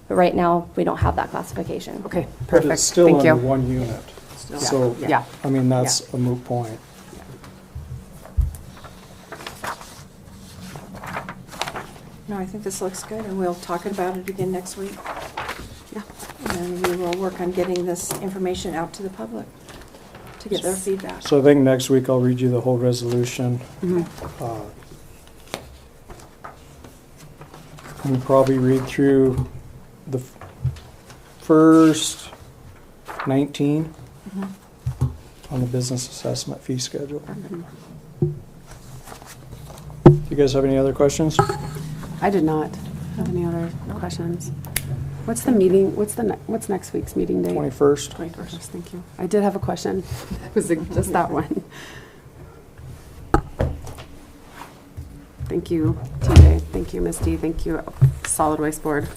But right now, we don't have that classification. Okay, But perfect. it's still Thank under you. 1 unit. So, Yeah. I mean, that's a moot point. No, I think this looks good, and we'll talk about it again next week. Yeah. And we will work on getting this information out to the public to get their feedback. So I think next week I'll read you the whole resolution. We'll probably read through the first 19 on the business assessment fee schedule. Do you guys have any other questions? I did not have any other questions. What's the meeting, what's next week's meeting date? 21st. 21st, thank you. I did have a question. It was just that one. Thank you, TJ. Thank you, Misty. Thank you, Solid Waste Board.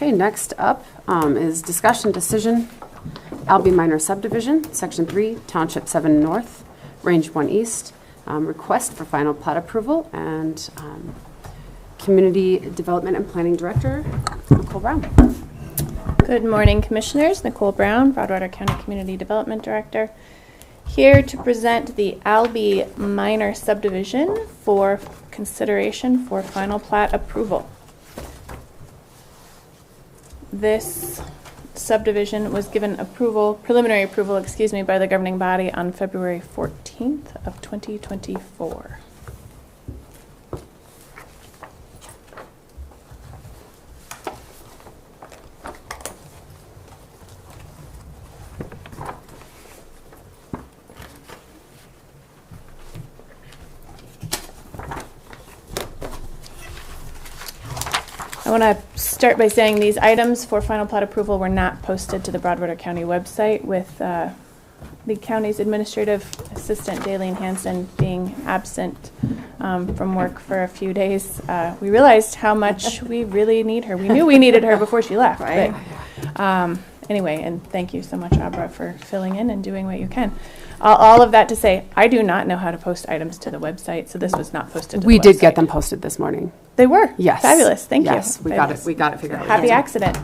Okay, next up is discussion decision, Albee Minor Subdivision, Section 3, Township 7 North, Range 1 East, request for final plat approval, and Community Development and Planning Director, Nicole Brown. Good morning, Commissioners. Nicole Brown, Broadwater County Community Development Director, here to present the Albee Minor Subdivision for consideration for final plat approval. This subdivision was given preliminary approval, by the governing body on February 14th of 2024. I want to start by saying these items for final plat approval were not posted to the Broadwater County website, with the county's administrative assistant, Daleen Hansen, being absent from work for a few days. We realized how much we really need her. We knew we needed her before she left. Right. But anyway, and thank you so much, Abra, for filling in and doing what you can. All of that to say, I do not know how to post items to the website, so this was not posted to the We website. did get them posted this morning. They were? Yes. Fabulous. Thank you. Yes, we got it. We got it figured out. Happy accident.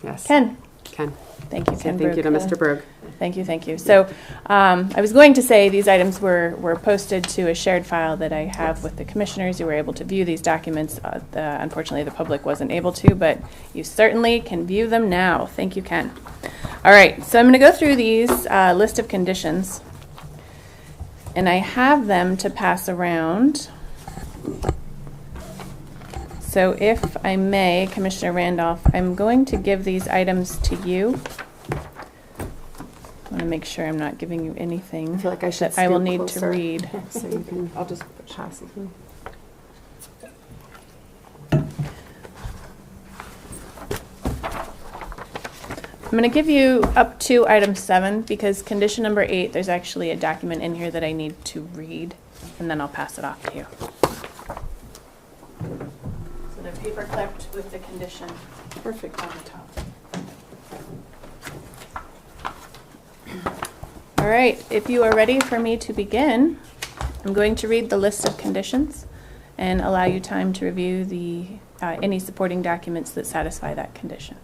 Yes. Ken. Ken. Thank you, So Ken. thank you to Berg, Mr. Berg. Thank you. So I was going to say these items were posted to a shared file that I have with the commissioners. You were able to view these documents. Unfortunately, the public wasn't able to, but you certainly can view them now. Thank you, Ken. All right, so I'm going to go through these list of conditions, and I have them to pass around. So if I may, Commissioner Randolph, I'm going to give these items to you. I want to make sure I'm not giving you anything I feel like I should that I will scoot need closer. to read. So you can, I'll just pass it. I'm going to give you up to item 7 because condition number 8, there's actually a document in here that I need to read, and then I'll pass it off to you. So they're paper clipped with the condition perfect on the top. All right, if you are ready for me to begin, I'm going to read the list of conditions and allow you time to review the any supporting documents that satisfy that condition.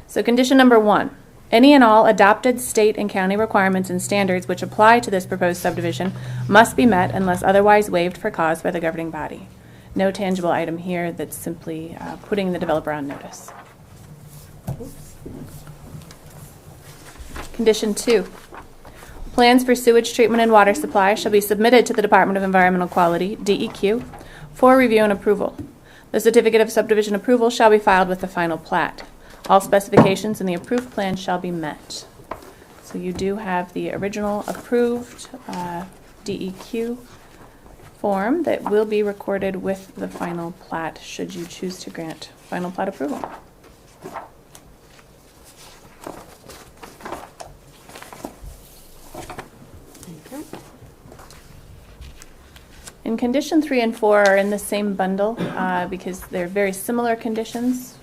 So condition number 1, any and all adopted state and county requirements and standards which apply to this proposed subdivision must be met unless otherwise waived for cause by the governing body. No tangible item here, that's simply putting the developer on notice. Condition 2, plans for sewage treatment and water supply shall be submitted to the Department of Environmental Quality, DEQ, for review and approval. The certificate of subdivision approval shall be filed with the final plat. All specifications in the approved plan shall be met. So you do have the original approved DEQ form that will be recorded with the final plat should you choose to grant final plat approval. And condition 3 and 4 are in the same bundle because they're very similar conditions.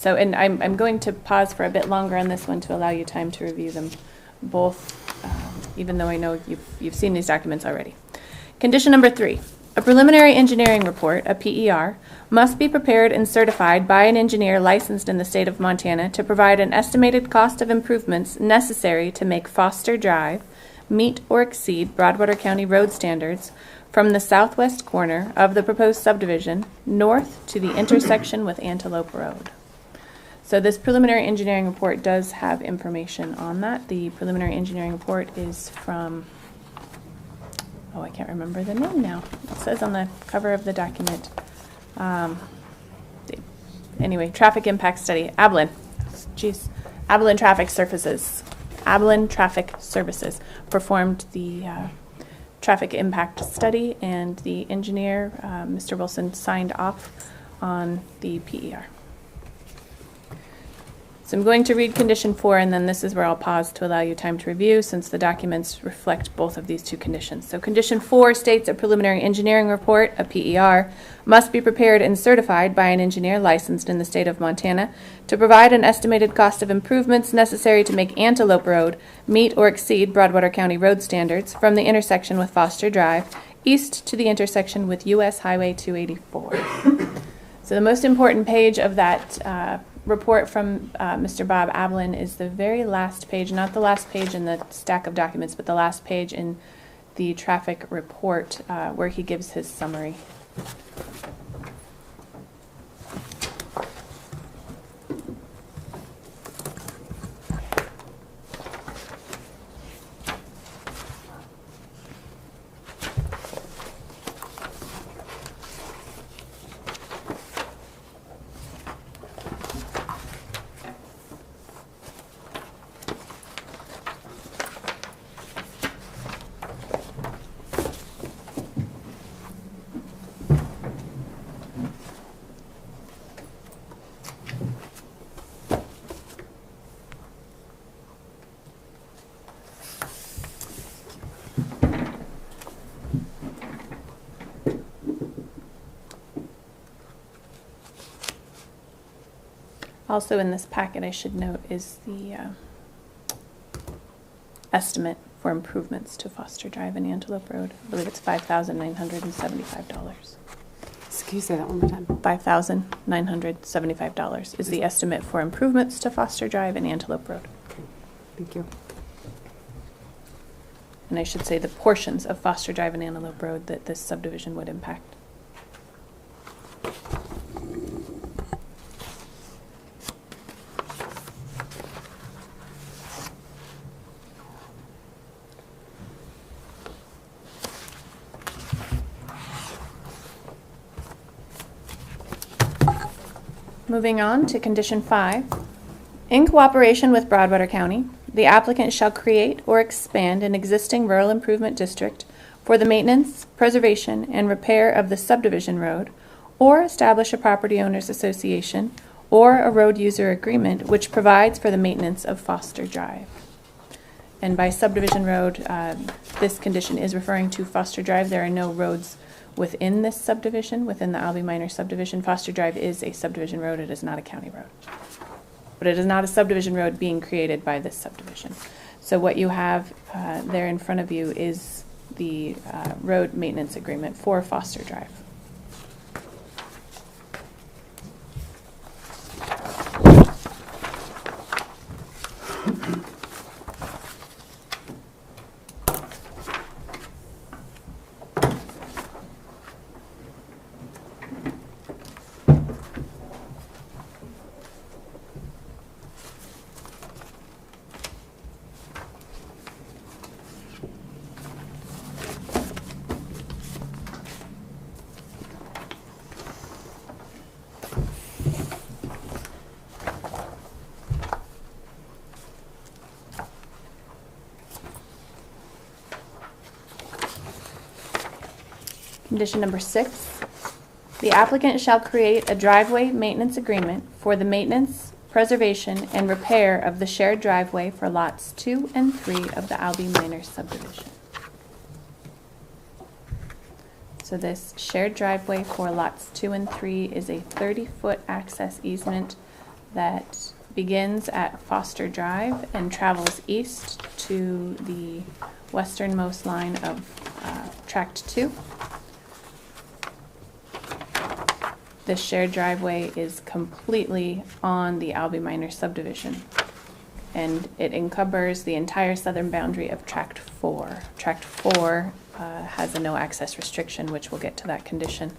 And I'm going to pause for a bit longer on this one to allow you time to review them both, even though I know you've seen these documents already. Condition number 3, a preliminary engineering report, a PER, must be prepared and certified by an engineer licensed in the state of Montana to provide an estimated cost of improvements necessary to make Foster Drive meet or exceed Broadwater County road standards from the southwest corner of the proposed subdivision north to the intersection with Antelope Road. So this preliminary engineering report does have information on that. The preliminary engineering report is from, I can't remember the name now. It says on the cover of the document. Anyway, traffic impact study, Abilene. Abilene Traffic Services. Abilene Traffic Services performed the traffic impact study, and the engineer, Mr. Wilson, signed off on the PER. So I'm going to read condition 4, and then this is where I'll pause to allow you time to review, since the documents reflect both of these two conditions. So condition 4 states a preliminary engineering report, a PER, must be prepared and certified by an engineer licensed in the state of Montana to provide an estimated cost of improvements necessary to make Antelope Road meet or exceed Broadwater County road standards from the intersection with Foster Drive east to the intersection with US Highway 284. So the most important page of that report from Mr. Bob Ablin is the very last page, not the last page in the stack of documents, but the last page in the traffic report where he gives his summary. Also in this packet, I should note, is the estimate for improvements to Foster Drive and Antelope Road. I believe it's $5,975. Can you say that one more time? $5,975 is the estimate for improvements to Foster Drive and Antelope Road. Thank you. And I should say the portions of Foster Drive and Antelope Road that this subdivision would impact. Moving on to condition 5. In cooperation with Broadwater County, the applicant shall create or expand an existing rural improvement district for the maintenance, preservation, and repair of the subdivision road, or establish a property owners association or a road user agreement which provides for the maintenance of Foster Drive. And by subdivision road, this condition is referring to Foster Drive. There are no roads within this subdivision, within the Albee Minor subdivision. Foster Drive is a subdivision road. It is not a county road. But it is not a subdivision road being created by this subdivision. So what you have there in front of you is the road maintenance agreement for Foster Drive. Condition number 6, the applicant shall create a driveway maintenance agreement for the maintenance, preservation, and repair of the shared driveway for lots 2 and 3 of the Albee Minor subdivision. So this shared driveway for lots 2 and 3 is a 30-foot access easement that begins at Foster Drive and travels east to the westernmost line of Tract 2. This shared driveway is completely on the Albee Minor subdivision, and it encumbers the entire southern boundary of Tract 4. Tract 4 has a no access restriction, which we'll get to that condition,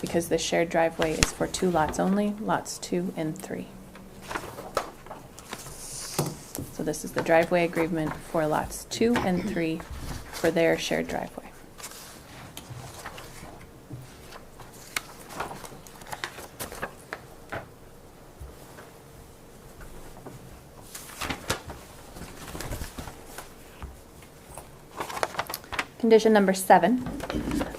because the shared driveway is for 2 lots only, lots 2 and 3. So this is the driveway agreement for lots 2 and 3 for their shared driveway. Condition number 7,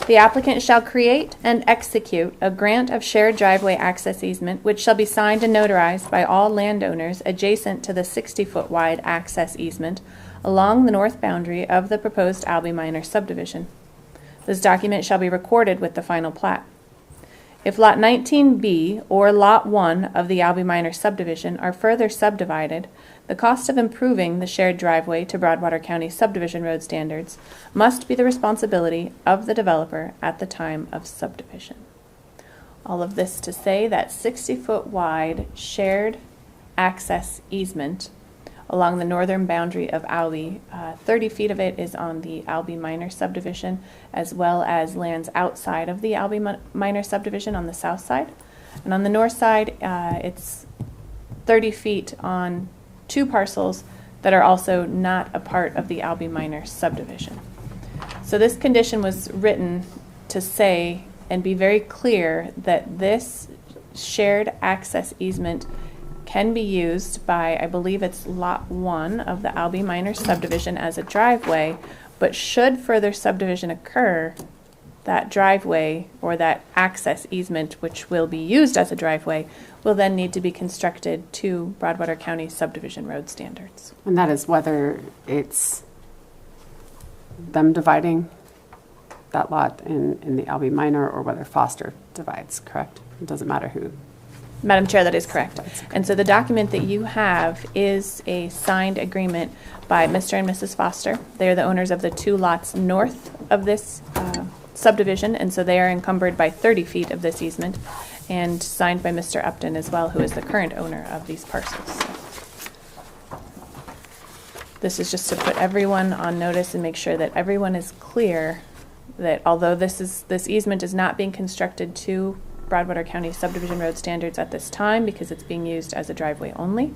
the applicant shall create and execute a grant of shared driveway access easement, which shall be signed and notarized by all landowners adjacent to the 60-foot wide access easement along the north boundary of the proposed Albee Minor subdivision. This document shall be recorded with the final plat. If Lot 19B or Lot 1 of the Albee Minor subdivision are further subdivided, the cost of improving the shared driveway to Broadwater County subdivision road standards must be the responsibility of the developer at the time of subdivision. All of this to say that 60-foot wide shared access easement along the northern boundary of Albee, 30 feet of it is on the Albee Minor subdivision, as well as lands outside of the Albee Minor subdivision on the south side. And on the north side, it's 30 feet on 2 parcels that are also not a part of the Albee Minor subdivision. So this condition was written to say and be very clear that this shared access easement can be used by, I believe it's Lot 1 of the Albee Minor subdivision as a driveway, but should further subdivision occur, that driveway or that access easement, which will be used as a driveway, will then need to be constructed to Broadwater County subdivision road standards. And that is whether it's them dividing that lot in the Albee Minor or whether Foster divides, correct? It doesn't matter who. Madam Chair, that is correct. And so the document that you have is a signed agreement by Mr. and Mrs. Foster. They are the owners of the 2 lots north of this subdivision, and so they are encumbered by 30 feet of this easement, and signed by Mr. Upton as well, who is the current owner of these parcels. So this is just to put everyone on notice and make sure that everyone is clear that although this easement is not being constructed to Broadwater County subdivision road standards at this time because it's being used as a driveway only,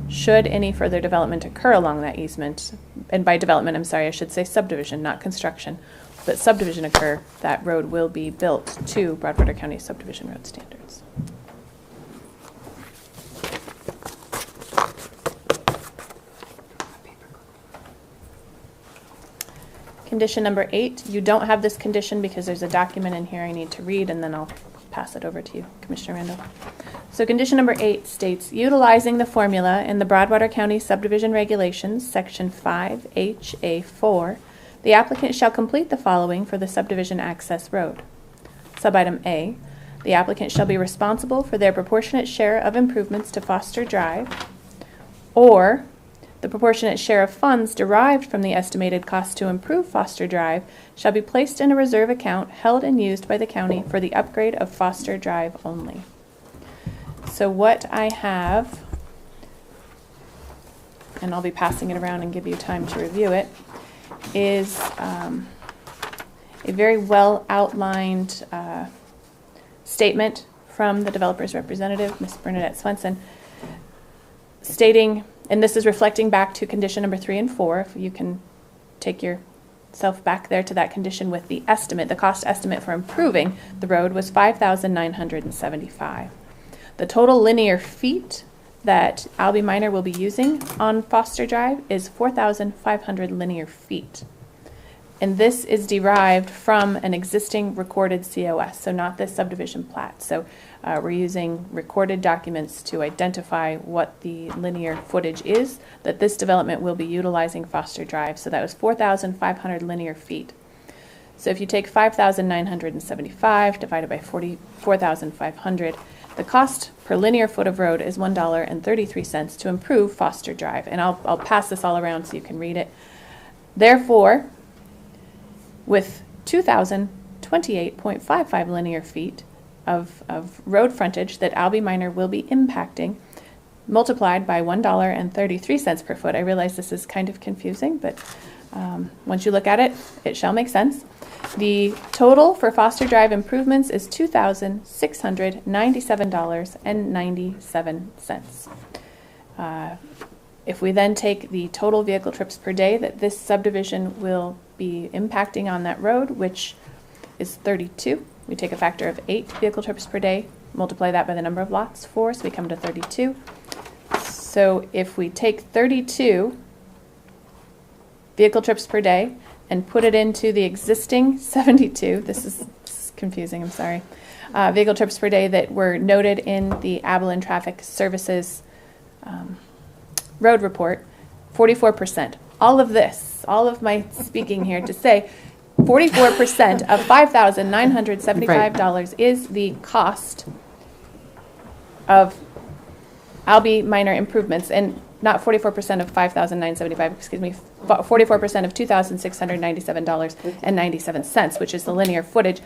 should any further development occur along that easement, and by development, I'm sorry, I should say subdivision, not construction, but subdivision occur, that road will be built to Broadwater County subdivision road standards. Condition number 8, you don't have this condition because there's a document in here I need to read, and then I'll pass it over to you, Commissioner Randall. So condition number 8 states, utilizing the formula in the Broadwater County subdivision regulations, section 5HA4, the applicant shall complete the following for the subdivision access road. Subitem A, the applicant shall be responsible for their proportionate share of improvements to Foster Drive, or the proportionate share of funds derived from the estimated cost to improve Foster Drive shall be placed in a reserve account held and used by the county for the upgrade of Foster Drive only. So what I have, and I'll be passing it around and give you time to review it, is a very well outlined statement from the developer's representative, Ms. Bernadette Swenson, stating, and this is reflecting back to condition number 3 and 4, if you can take yourself back there to that condition with the estimate. The cost estimate for improving the road was $5,975. The total linear feet that Albee Minor will be using on Foster Drive is 4,500 linear feet. And this is derived from an existing recorded COS, so not this subdivision plat. So we're using recorded documents to identify what the linear footage is that this development will be utilizing Foster Drive. So that was 4,500 linear feet. So if you take 5,975 divided by 4,500, the cost per linear foot of road is $1.33 to improve Foster Drive. And I'll pass this all around so you can read it. Therefore, with 2,028.55 linear feet of road frontage that Albee Minor will be impacting, multiplied by $1.33 per foot. I realize this is kind of confusing, but once you look at it, it shall make sense. The total for Foster Drive improvements is $2,697.97. If we then take the total vehicle trips per day that this subdivision will be impacting on that road, which is 32, we take a factor of 8 vehicle trips per day, multiply that by the number of lots, 4, so we come to 32. So if we take 32 vehicle trips per day and put it into the existing 72, this is confusing, I'm sorry, vehicle trips per day that were noted in the Abilene Traffic Services road report, 44%. All of this, all of my speaking here to say 44% of $5,975 is the cost of Albee minor improvements, and not 44% of $5,975, excuse me, 44% of $2,697.97, which is the linear footage.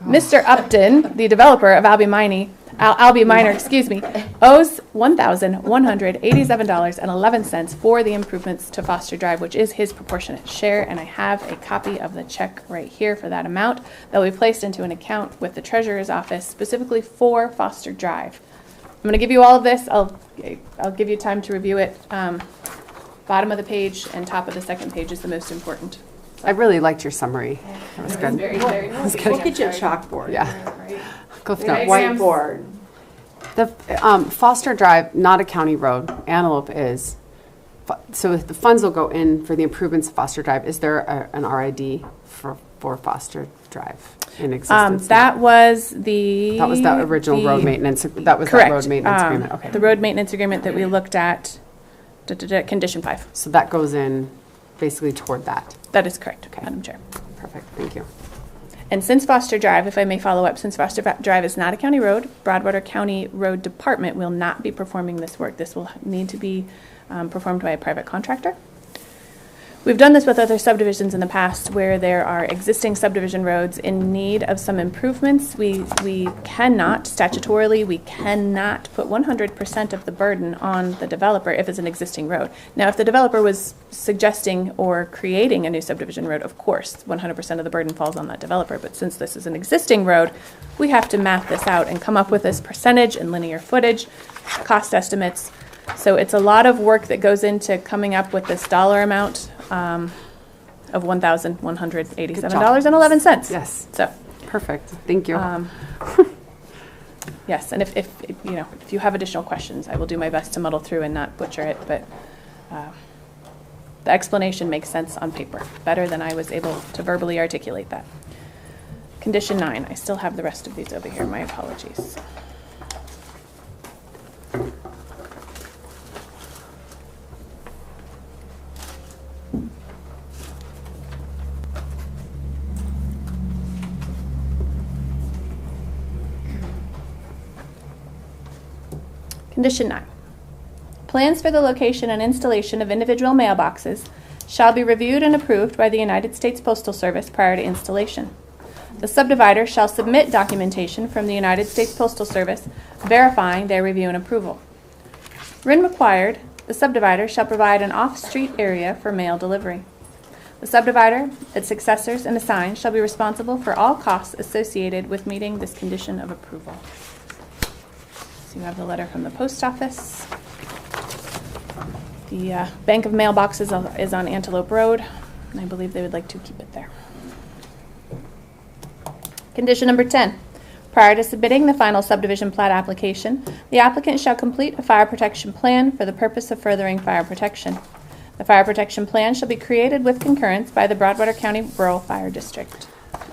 Mr. Upton, the developer of Albee Minor, owes $1,187.11 for the improvements to Foster Drive, which is his proportionate share, and I have a copy of the check right here for that amount that will be placed into an account with the Treasurer's Office specifically for Foster Drive. I'm going to give you all of this. I'll give you time to review it. Bottom of the page and top of the second page is the most important. I really liked your summary. That was good. Very, very That was We'll good. get you a chalkboard. Yeah. Cliff Very Notes. Whiteboard. The Foster Drive, not a county road. Antelope is. So the funds will go in for the improvements of Foster Drive. Is there an RID for Foster Drive in existence? That was the original road maintenance. That was correct. that road maintenance agreement. Okay. The road maintenance agreement that we looked at, condition 5. So that goes in basically toward that. That is correct, Madam Chair. Perfect. Thank you. And since Foster Drive, if I may follow up, since Foster Drive is not a county road, Broadwater County Road Department will not be performing this work. This will need to be performed by a private contractor. We've done this with other subdivisions in the past where there are existing subdivision roads in need of some improvements. We cannot, statutorily, we cannot put 100% of the burden on the developer if it's an existing road. Now, if the developer was suggesting or creating a new subdivision road, of course, 100% of the burden falls on that developer. But since this is an existing road, we have to math this out and come up with this percentage and linear footage, cost estimates. So it's a lot of work that goes into coming up with this dollar amount of $1,187.11. Yes. So Perfect. Thank you. yes, and if you have additional questions, I will do my best to muddle through and not butcher it. But the explanation makes sense on paper, better than I was able to verbally articulate that. Condition 9. I still have the rest of these over here. My apologies. Condition 9. Plans for the location and installation of individual mailboxes shall be reviewed and approved by the United States Postal Service prior to installation. The subdivider shall submit documentation from the United States Postal Service verifying their review and approval. When required, the subdivider shall provide an off-street area for mail delivery. The subdivider, its successors, and assigns shall be responsible for all costs associated with meeting this condition of approval. So you have the letter from the post office. The bank of mailboxes is on Antelope Road, and I believe they would like to keep it there. Condition number 10. Prior to submitting the final subdivision plat application, the applicant shall complete a fire protection plan for the purpose of furthering fire protection. The fire protection plan shall be created with concurrence by the Broadwater County Rural Fire District.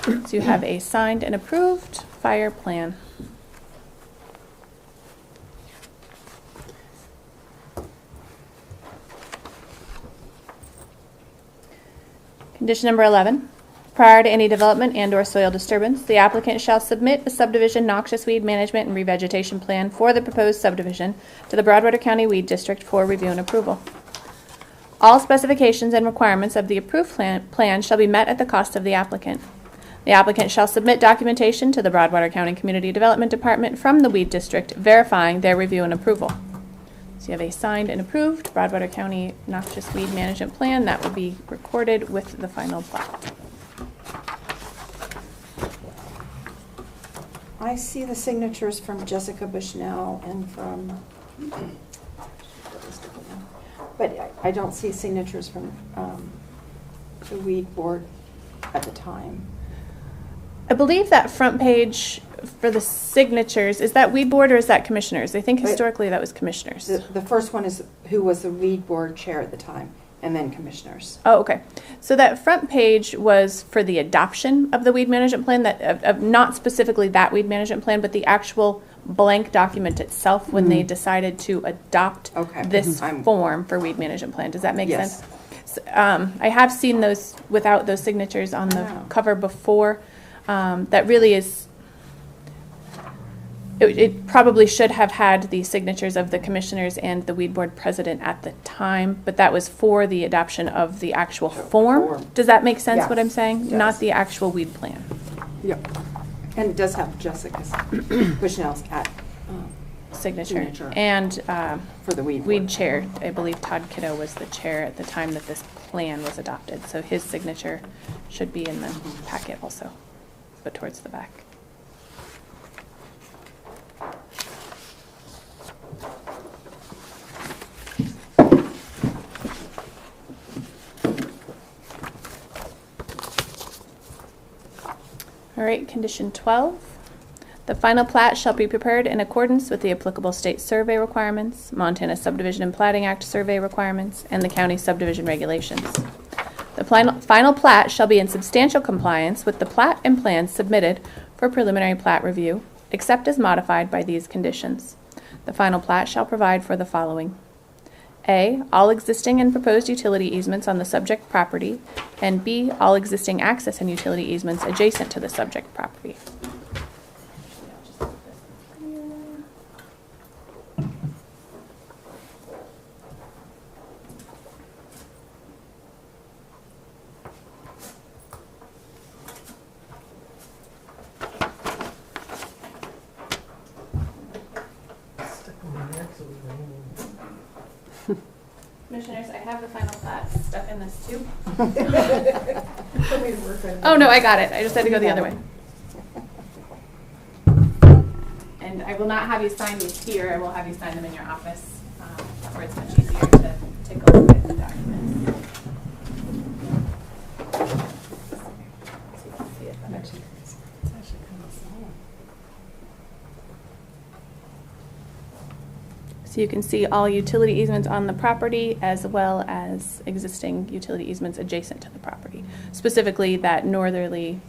So you have a signed and approved fire plan. Condition number 11. Prior to any development and/or soil disturbance, the applicant shall submit a subdivision noxious weed management and revegetation plan for the proposed subdivision to the Broadwater County Weed District for review and approval. All specifications and requirements of the approved plan shall be met at the cost of the applicant. The applicant shall submit documentation to the Broadwater County Community Development Department from the Weed District verifying their review and approval. So you have a signed and approved Broadwater County Noxious Weed Management Plan that will be recorded with the final plat. I see the signatures from Jessica Bushnell and from, but I don't see signatures from the weed board at the time. I believe that front page for the signatures, is that weed board or is that commissioners? I think historically that was commissioners. The first one is who was the weed board chair at the time. and then commissioners. Oh, okay. So that front page was for the adoption of the weed management plan, that of not specifically that weed management plan, but the actual blank document itself when they decided to adopt Okay. this I'm- form for weed management plan. Does that make Yes. sense? So, I have seen those without those signatures on the Oh. cover before. That really is. It probably should have had the signatures of the commissioners and the weed board president at the time, but that was for the adoption of the actual form. Form. Does that make sense, what Yes, I'm saying? it Not does. the actual weed plan. Yep. And it does have Jessica's, Bushnell's at, Signature. Signature. And for the weed. weed board. chair, I believe Todd Kiddo was the chair at the time that this plan was adopted. So his signature should be in the packet also, but towards the back. All right, condition 12. The final plat shall be prepared in accordance with the applicable state survey requirements, Montana Subdivision and Plating Act survey requirements, and the county subdivision regulations. The final plat shall be in substantial compliance with the plat and plans submitted for preliminary plat review, except as modified by these conditions. The final plat shall provide for the following. A, all existing and proposed utility easements on the subject property, and B, all existing access and utility easements adjacent to the subject property. Commissioners, I have the final plat stuck in this too. Oh, no, I got it. I just had to go the other way. And I will not have you sign these here. I will have you sign them in your office, where it's much easier to take a look at the documents. So you can see it better. So you can see all utility easements on the property as well as existing utility easements adjacent to the property. Specifically, that northerly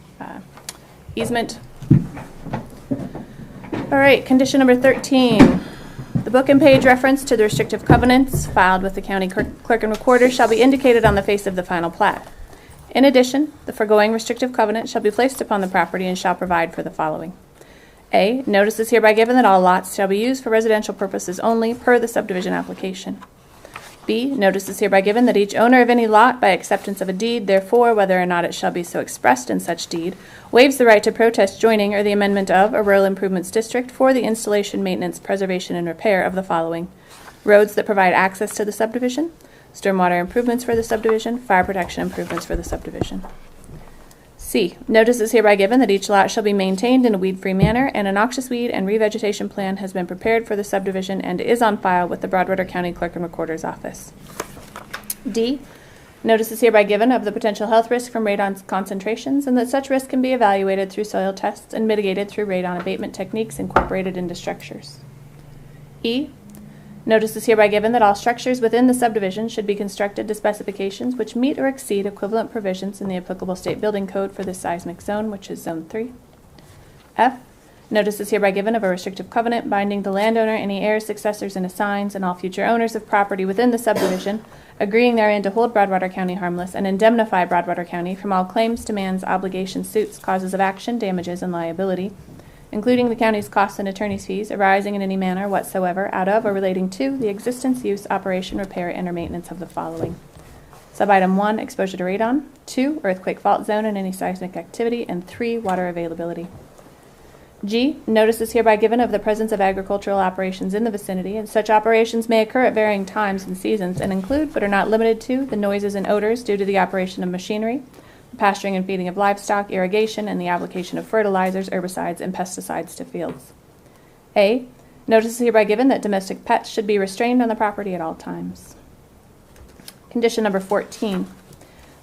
easement. All right, condition number 13. The book and page reference to the restrictive covenants filed with the county clerk and recorder shall be indicated on the face of the final plat. In addition, the foregoing restrictive covenant shall be placed upon the property and shall provide for the following. A, notice is hereby given that all lots shall be used for residential purposes only per the subdivision application. B, notice is hereby given that each owner of any lot, by acceptance of a deed, therefore, whether or not it shall be so expressed in such deed, waives the right to protest joining or the amendment of a rural improvements district for the installation, maintenance, preservation, and repair of the following: roads that provide access to the subdivision, stormwater improvements for the subdivision, fire protection improvements for the subdivision. C, notice is hereby given that each lot shall be maintained in a weed-free manner, and a noxious weed and revegetation plan has been prepared for the subdivision and is on file with the Broadwater County Clerk and Recorder's Office. D, notice is hereby given of the potential health risk from radon concentrations, and that such risk can be evaluated through soil tests and mitigated through radon abatement techniques incorporated into structures. E, notice is hereby given that all structures within the subdivision should be constructed to specifications which meet or exceed equivalent provisions in the applicable state building code for this seismic zone, which is Zone 3. F, notice is hereby given of a restrictive covenant binding the landowner, any heirs, successors, and assigns, and all future owners of property within the subdivision, agreeing therein to hold Broadwater County harmless and indemnify Broadwater County from all claims, demands, obligations, suits, causes of action, damages, and liability, including the county's costs and attorney's fees arising in any manner whatsoever out of or relating to the existence, use, operation, repair, and or maintenance of the following. Subitem 1, exposure to radon. 2, earthquake fault zone and any seismic activity. And 3, water availability. G, notice is hereby given of the presence of agricultural operations in the vicinity, and such operations may occur at varying times and seasons and include, but are not limited to, the noises and odors due to the operation of machinery, pasturing and feeding of livestock, irrigation, and the application of fertilizers, herbicides, and pesticides to fields. A, notice is hereby given that domestic pets should be restrained on the property at all times. Condition number 14.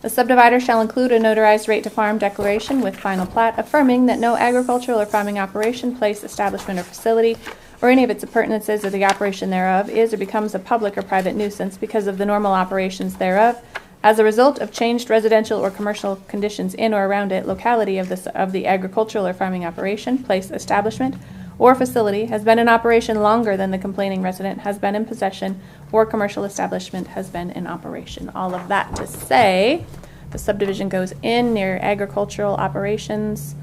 The subdivider shall include a notarized rate to farm declaration with final plat affirming that no agricultural or farming operation, place, establishment, or facility or any of its appurtenances or the operation thereof is or becomes a public or private nuisance because of the normal operations thereof, as a result of changed residential or commercial conditions in or around it, locality of the agricultural or farming operation, place, establishment, or facility has been in operation longer than the complaining resident has been in possession, or commercial establishment has been in operation. All of that to say, the subdivision goes in near agricultural operations.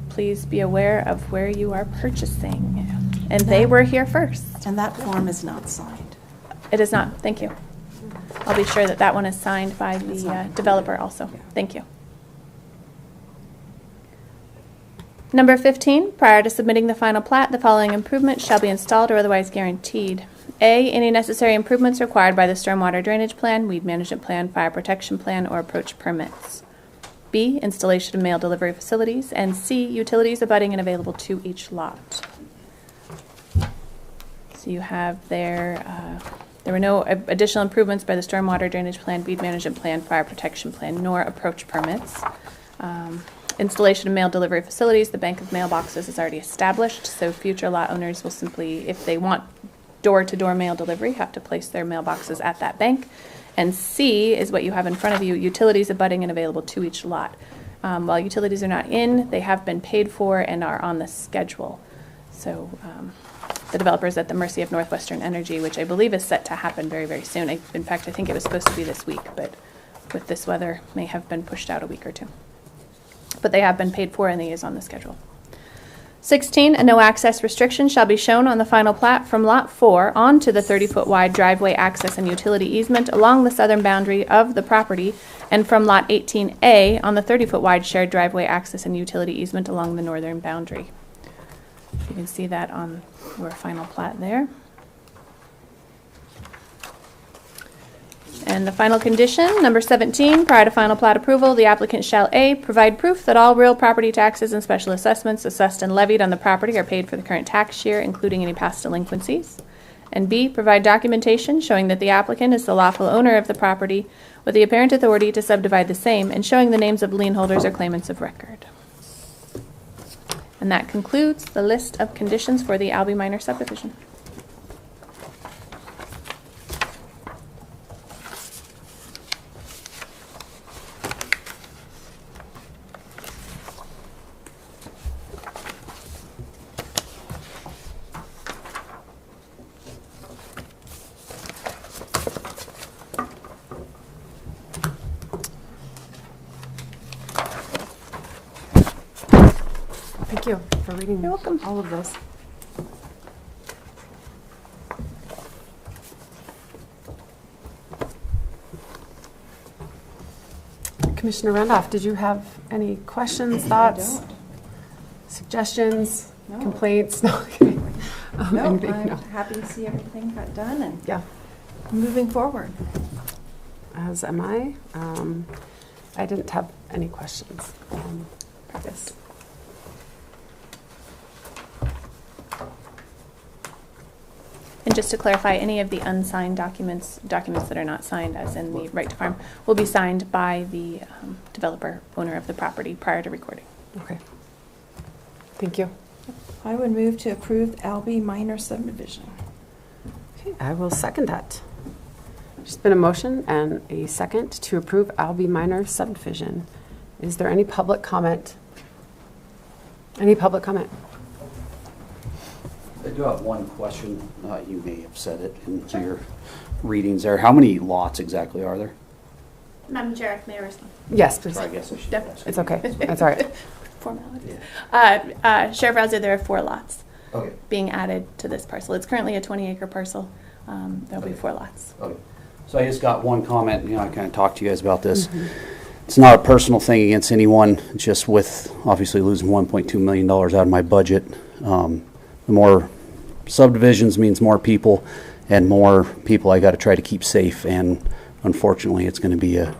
Please be aware of where you are purchasing. And they were here first. And that form is not signed. It is not. Thank you. I'll be sure that that one is signed by the developer also. Thank you. Number 15, prior to submitting the final plat, the following improvements shall be installed or otherwise guaranteed. A, any necessary improvements required by the stormwater drainage plan, weed management plan, fire protection plan, or approach permits. B, installation of mail delivery facilities. And C, utilities abutting and available to each lot. So you have there were no additional improvements by the stormwater drainage plan, weed management plan, fire protection plan, nor approach permits. Installation of mail delivery facilities, the bank of mailboxes is already established, so future lot owners will simply, if they want door-to-door mail delivery, have to place their mailboxes at that bank. And C is what you have in front of you, utilities abutting and available to each lot. While utilities are not in, they have been paid for and are on the schedule. So the developer is at the mercy of Northwestern Energy, which I believe is set to happen very, very soon. In fact, I think it was supposed to be this week, but with this weather, may have been pushed out a week or two. But they have been paid for and they is on the schedule. 16, a no access restriction shall be shown on the final plat from Lot 4 onto the 30-foot wide driveway access and utility easement along the southern boundary of the property, and from Lot 18A on the 30-foot wide shared driveway access and utility easement along the northern boundary. You can see that on your final plat there. And the final condition, number 17, prior to final plat approval, the applicant shall A, provide proof that all real property taxes and special assessments assessed and levied on the property are paid for the current tax year, including any past delinquencies. And B, provide documentation showing that the applicant is the lawful owner of the property with the apparent authority to subdivide the same and showing the names of lien holders or claimants of record. And that concludes the list of conditions for the Albee Minor subdivision. Thank you for reading You're welcome. all of those. Commissioner Randolph, did you have any questions, thoughts, suggestions, complaints? No, okay. No, Anything? I'm No. happy to see everything got done and Yeah, moving forward. as am I. I didn't have any questions for this. And just to clarify, any of the unsigned documents that are not signed, as in the right to farm, will be signed by the developer, owner of the property, prior to recording. Okay. Thank you. I would move to approve Albee Minor subdivision. Okay, I will second that. There's been a motion and a second to approve Albee Minor subdivision. Is there any public comment? Any public comment? I do have one question. You may have said it in your readings there. How many lots exactly are there? Madam Chair, may I respond? Yes, please. So I guess I should Yep. ask. It's okay. That's all right. Formalities. Sheriff Rouser, there are 4 lots Okay. being added to this parcel. It's currently a 20-acre parcel. There'll be 4 lots. Okay. So I just got one comment. I kind of talked to you guys about this. It's not a personal thing against anyone. It's just with obviously losing $1.2 million out of my budget. The more subdivisions means more people, and more people I got to try to keep safe. And unfortunately, it's going to be a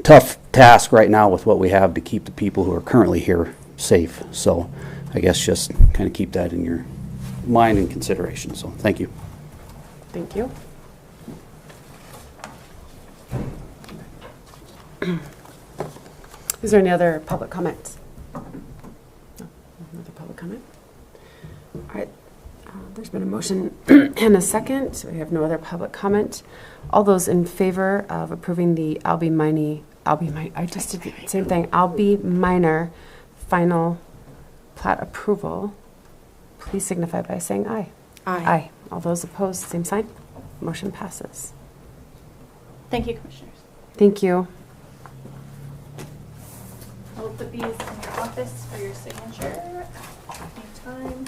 tough task right now with what we have to keep the people who are currently here safe. So I guess just kind of keep that in your mind and consideration. So thank you. Thank you. Is there any other public comments? No, another public comment? All right. There's been a motion and a second. So we have no other public comment. All those in favor of approving the Albee Minor final plat approval, please signify by saying aye. Aye. All those opposed, same sign. Motion passes. Thank you, Commissioners. Thank you. I will put these in your office for your signature anytime.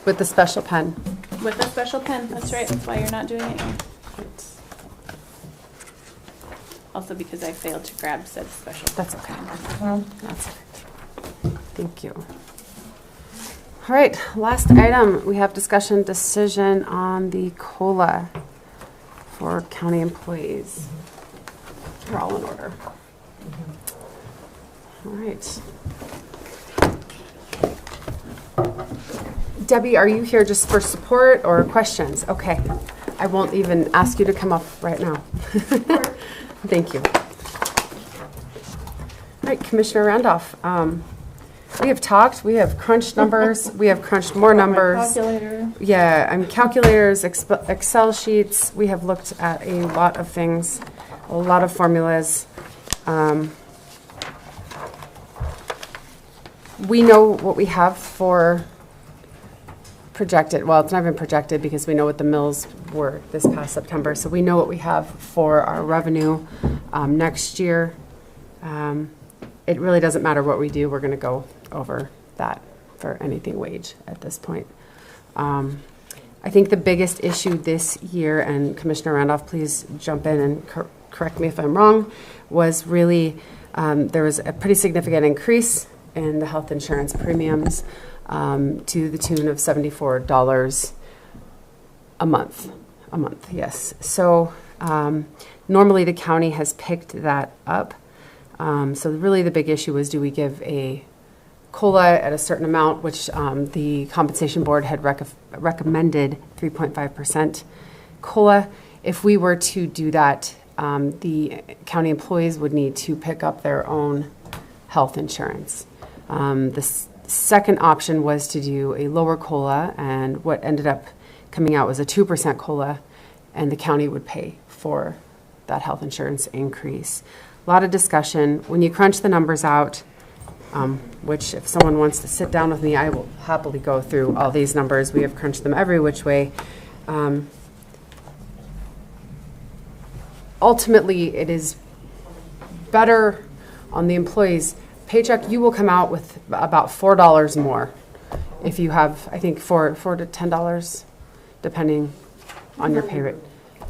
With the special pen. With a special pen, that's right, that's why you're not doing it here. Also because I failed to grab said special. That's okay. That's okay. Thank you. All right, last item, we have discussion decision on the COLA for county employees. We're all in order. All right. Debbie, are you here just for support or questions? Okay. I won't even ask you to come up right now. Thank you. All right, Commissioner Randolph. We have talked, we have crunched numbers, we have crunched more numbers. Calculator. Yeah, calculators, Excel sheets. We have looked at a lot of things, a lot of formulas. We know what we have for projected, well, it's not even projected because we know what the mills were this past September. So we know what we have for our revenue next year. It really doesn't matter what we do. We're going to go over that for anything wage at this point. I think the biggest issue this year, and Commissioner Randolph, please jump in and correct me if I'm wrong, was really there was a pretty significant increase in the health insurance premiums to the tune of $74 a month. Yes. So normally the county has picked that up. So really the big issue was, do we give a COLA at a certain amount, which the compensation board had recommended 3.5% COLA. If we were to do that, the county employees would need to pick up their own health insurance. The second option was to do a lower COLA, and what ended up coming out was a 2% COLA, and the county would pay for that health insurance increase. A lot of discussion. When you crunch the numbers out, which if someone wants to sit down with me, I will happily go through all these numbers. We have crunched them every which way. Ultimately, it is better on the employee's paycheck. You will come out with about $4 more if you have, I think, $4 to $10, depending on your pay rate.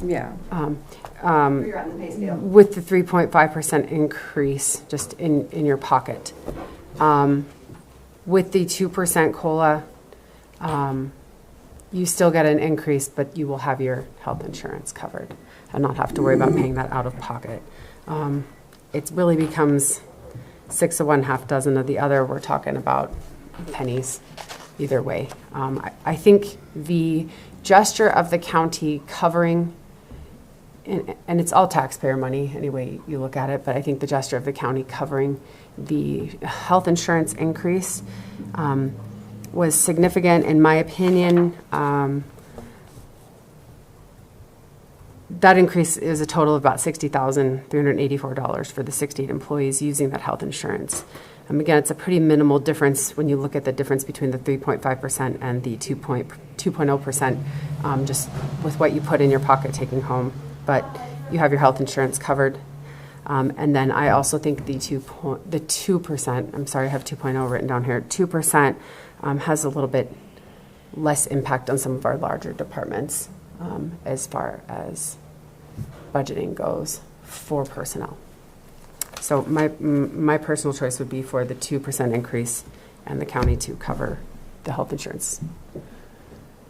Yeah. With the 3.5% increase just in your pocket. With the 2% COLA, you still get an increase, but you will have your health insurance covered and not have to worry about paying that out of pocket. It really becomes 6 of one, half dozen of the other. We're talking about pennies either way. I think the gesture of the county covering, and it's all taxpayer money anyway you look at it, but I think the gesture of the county covering the health insurance increase was significant in my opinion. That increase is a total of about $60,384 for the 68 employees using that health insurance. Again, it's a pretty minimal difference when you look at the difference between the 3.5% and the 2.0%, just with what you put in your pocket taking home. But you have your health insurance covered. And then I also think the 2%, I'm sorry, I have 2.0 written down here, 2% has a little bit less impact on some of our larger departments as far as budgeting goes for personnel. So my personal choice would be for the 2% increase and the county to cover the health insurance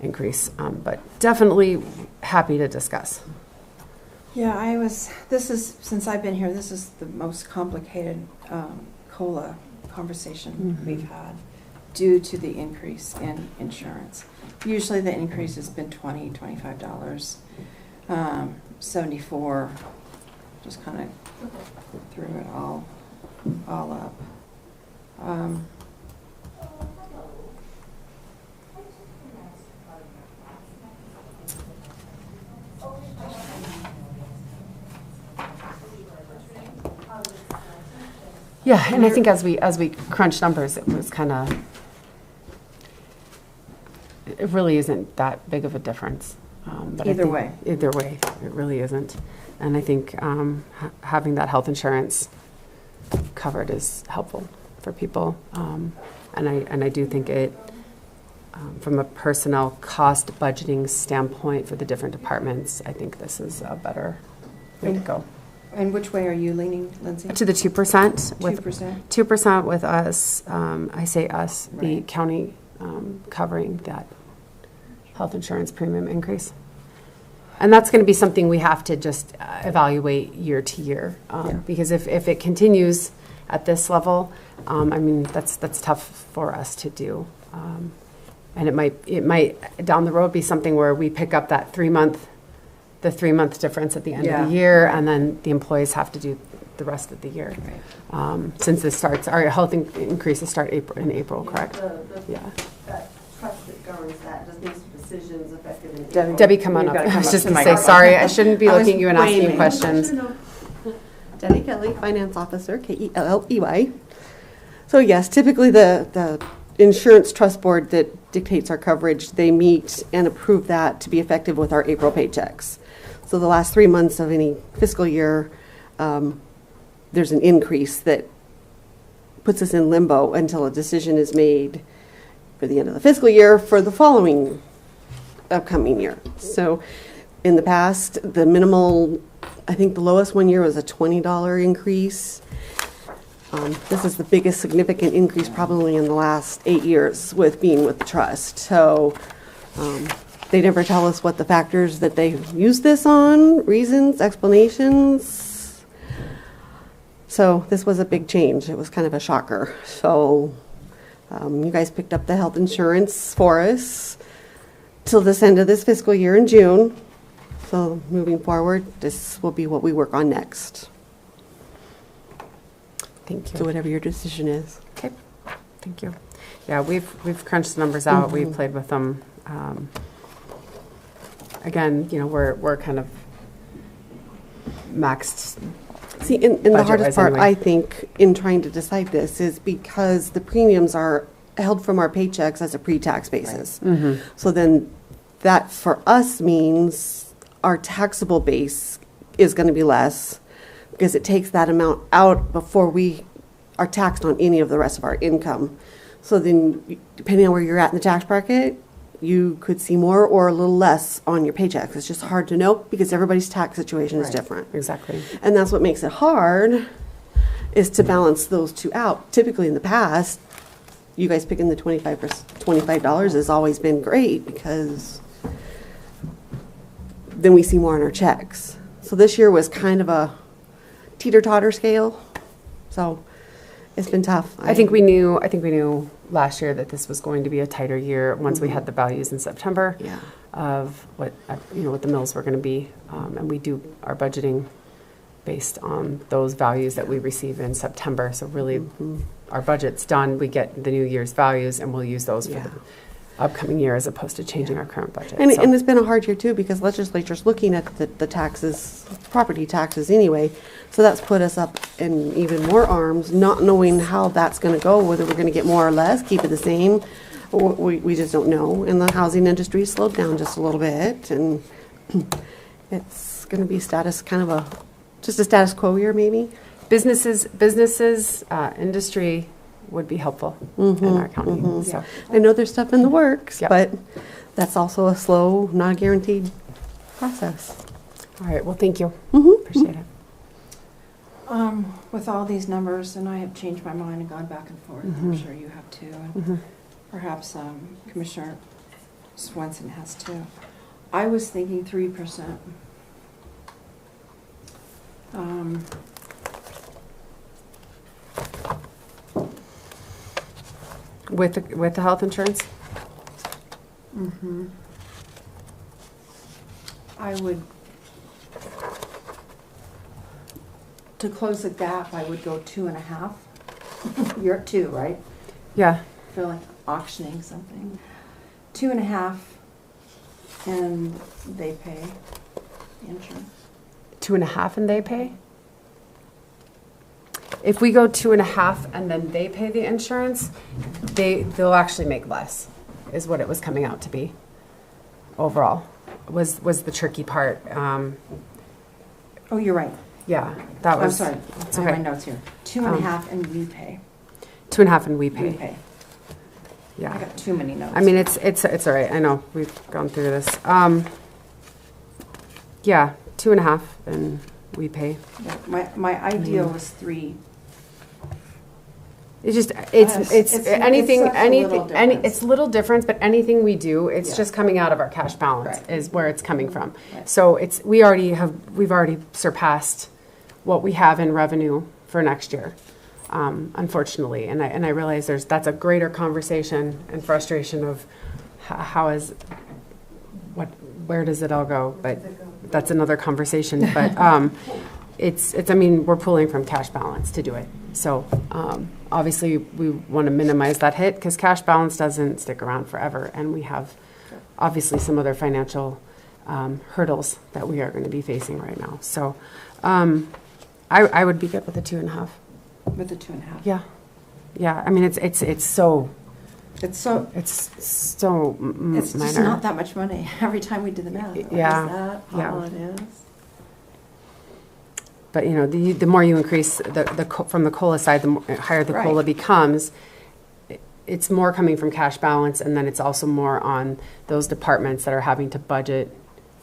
increase. But definitely happy to discuss. Yeah, since I've been here, this is the most complicated COLA conversation we've had due to the increase in insurance. Usually the increase has been $20, $25. 74 just kind of threw it all up. Yeah, and I think as we crunch numbers, it was kind of, it really isn't that big of a difference. But Either way. Either way, it really isn't. And I think having that health insurance covered is helpful for people. And I do think it, from a personnel cost budgeting standpoint for the different departments, I think this is a better way to go. And which way are you leaning, Lindsay? To the 2%. 2%? 2% with us, I say us, the Right. county covering that health insurance premium increase. And that's going to be something we have to just evaluate year to year. Because if it continues at this level, I mean, that's tough for us to do. And it might down the road be something where we pick up that 3-month difference at the end of the year, and then the employees have to do the rest of the year. Right. Since this starts, our health increases start in April, correct? Yeah. That trust that governs that just makes decisions effective in April. Debbie, come on up. I was just going to say, sorry, I shouldn't be looking at you and asking you questions. Debbie Kelly, Finance Officer, Kelley. So yes, typically the insurance trust board that dictates our coverage, they meet and approve that to be effective with our April paychecks. So the last 3 months of any fiscal year, there's an increase that puts us in limbo until a decision is made for the end of the fiscal year for the following upcoming year. So in the past, the minimal, I think the lowest one year was a $20 increase. This is the biggest significant increase probably in the last 8 years with being with the trust. So they never tell us what the factors that they use this on, reasons, explanations. So this was a big change. It was kind of a shocker. So you guys picked up the health insurance for us till this end of this fiscal year in June. So moving forward, this will be what we work on next. Thank you. So whatever your decision is. Okay, thank you. Yeah, we've crunched the numbers out. We've played with them. Again, you know, we're kind of maxed. See, and the Budget-wise hardest part, anyway. I think, in trying to decide this is because the premiums are held from our paychecks as a pre-tax basis. So then that for us means our taxable base is going to be less because it takes that amount out before we are taxed on any of the rest of our income. So then, depending on where you're at in the tax bracket, you could see more or a little less on your paychecks. It's just hard to know because everybody's tax situation is different. Exactly. And that's what makes it hard, is to balance those two out. Typically in the past, you guys picking the $25 has always been great because then we see more on our checks. So this year was kind of a teeter-totter scale. So it's been tough. I think we knew last year that this was going to be a tighter year once we had the values in September Yeah. of what what the mills were going to be, and we do our budgeting based on those values that we receive in September. So really, our budget's done. We get the new year's values, and we'll use those for Yeah. the upcoming year as opposed to changing our current budget. And, So- and it's been a hard year too because legislature's looking at the taxes, property taxes anyway. So that's put us up in even more arms, not knowing how that's going to go, whether we're going to get more or less, keep it the same. We just don't know. And the housing industry slowed down just a little bit, and it's going to be just a status quo year maybe. businesses, industry would be helpful in our county. So. I know there's stuff in the works, Yep. but that's also a slow, not guaranteed process. All right. Well, thank you. Appreciate it. With all these numbers, and I have changed my mind and gone back and forth, I'm sure you have too, and perhaps Commissioner Swenson has too. I was thinking 3%. With the health insurance? I would, to close the gap, I would go 2.5. You're at 2, right? Yeah, I feel like auctioning something. 2.5, and they pay the insurance. 2.5 and they pay? If we go 2.5 and then they pay the insurance, they'll actually make less, is what it was coming out to be. Overall, was the tricky part. Oh, you're right. Yeah, that was. I'm sorry. It's I have okay. my notes here. 2.5, and we pay. 2.5 and we We pay. pay. Yeah. I got too many notes. I mean, it's all right. I know we've gone through this. Yeah, 2.5 and we pay. Yeah, my idea was 3. It's just It's anything such a little difference. it's little difference, but anything we do, it's Yeah. just coming out of our cash balance Right. is where it's coming from. Right. So we've already surpassed what we have in revenue for next year, unfortunately. And I realize that's a greater conversation and frustration of where does it all go? But that's another conversation. But I mean, we're pulling from cash balance to do it. So obviously we want to minimize that hit because cash balance doesn't stick around forever. And we have obviously some other financial hurdles that we are going to be facing right now. So I would be good with a 2.5. With the 2.5. Yeah. Yeah. I mean, it's so It's so. minor. It's just not that much money every time we do the math. Yeah. Is that Yeah. all it is? But you know, the more you increase from the COLA side, the higher the Right. COLA becomes. It's more coming from cash balance, and then it's also more on those departments that are having to budget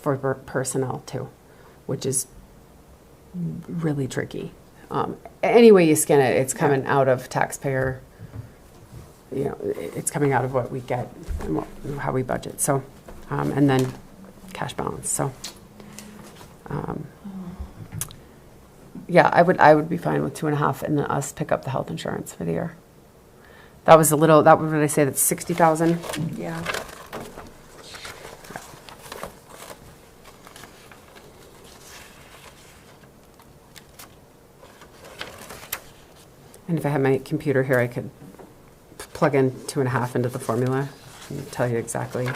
for personnel too, which is really tricky. Any way you skin it, it's coming out of taxpayer. You know, it's coming out of what we get and how we budget. So, and then cash balance. So. Yeah, I would be fine with 2.5 and then us pick up the health insurance for the year. That was what did I say, that's 60,000? Yeah. And if I had my computer here, I could plug in 2.5 into the formula and tell you exactly.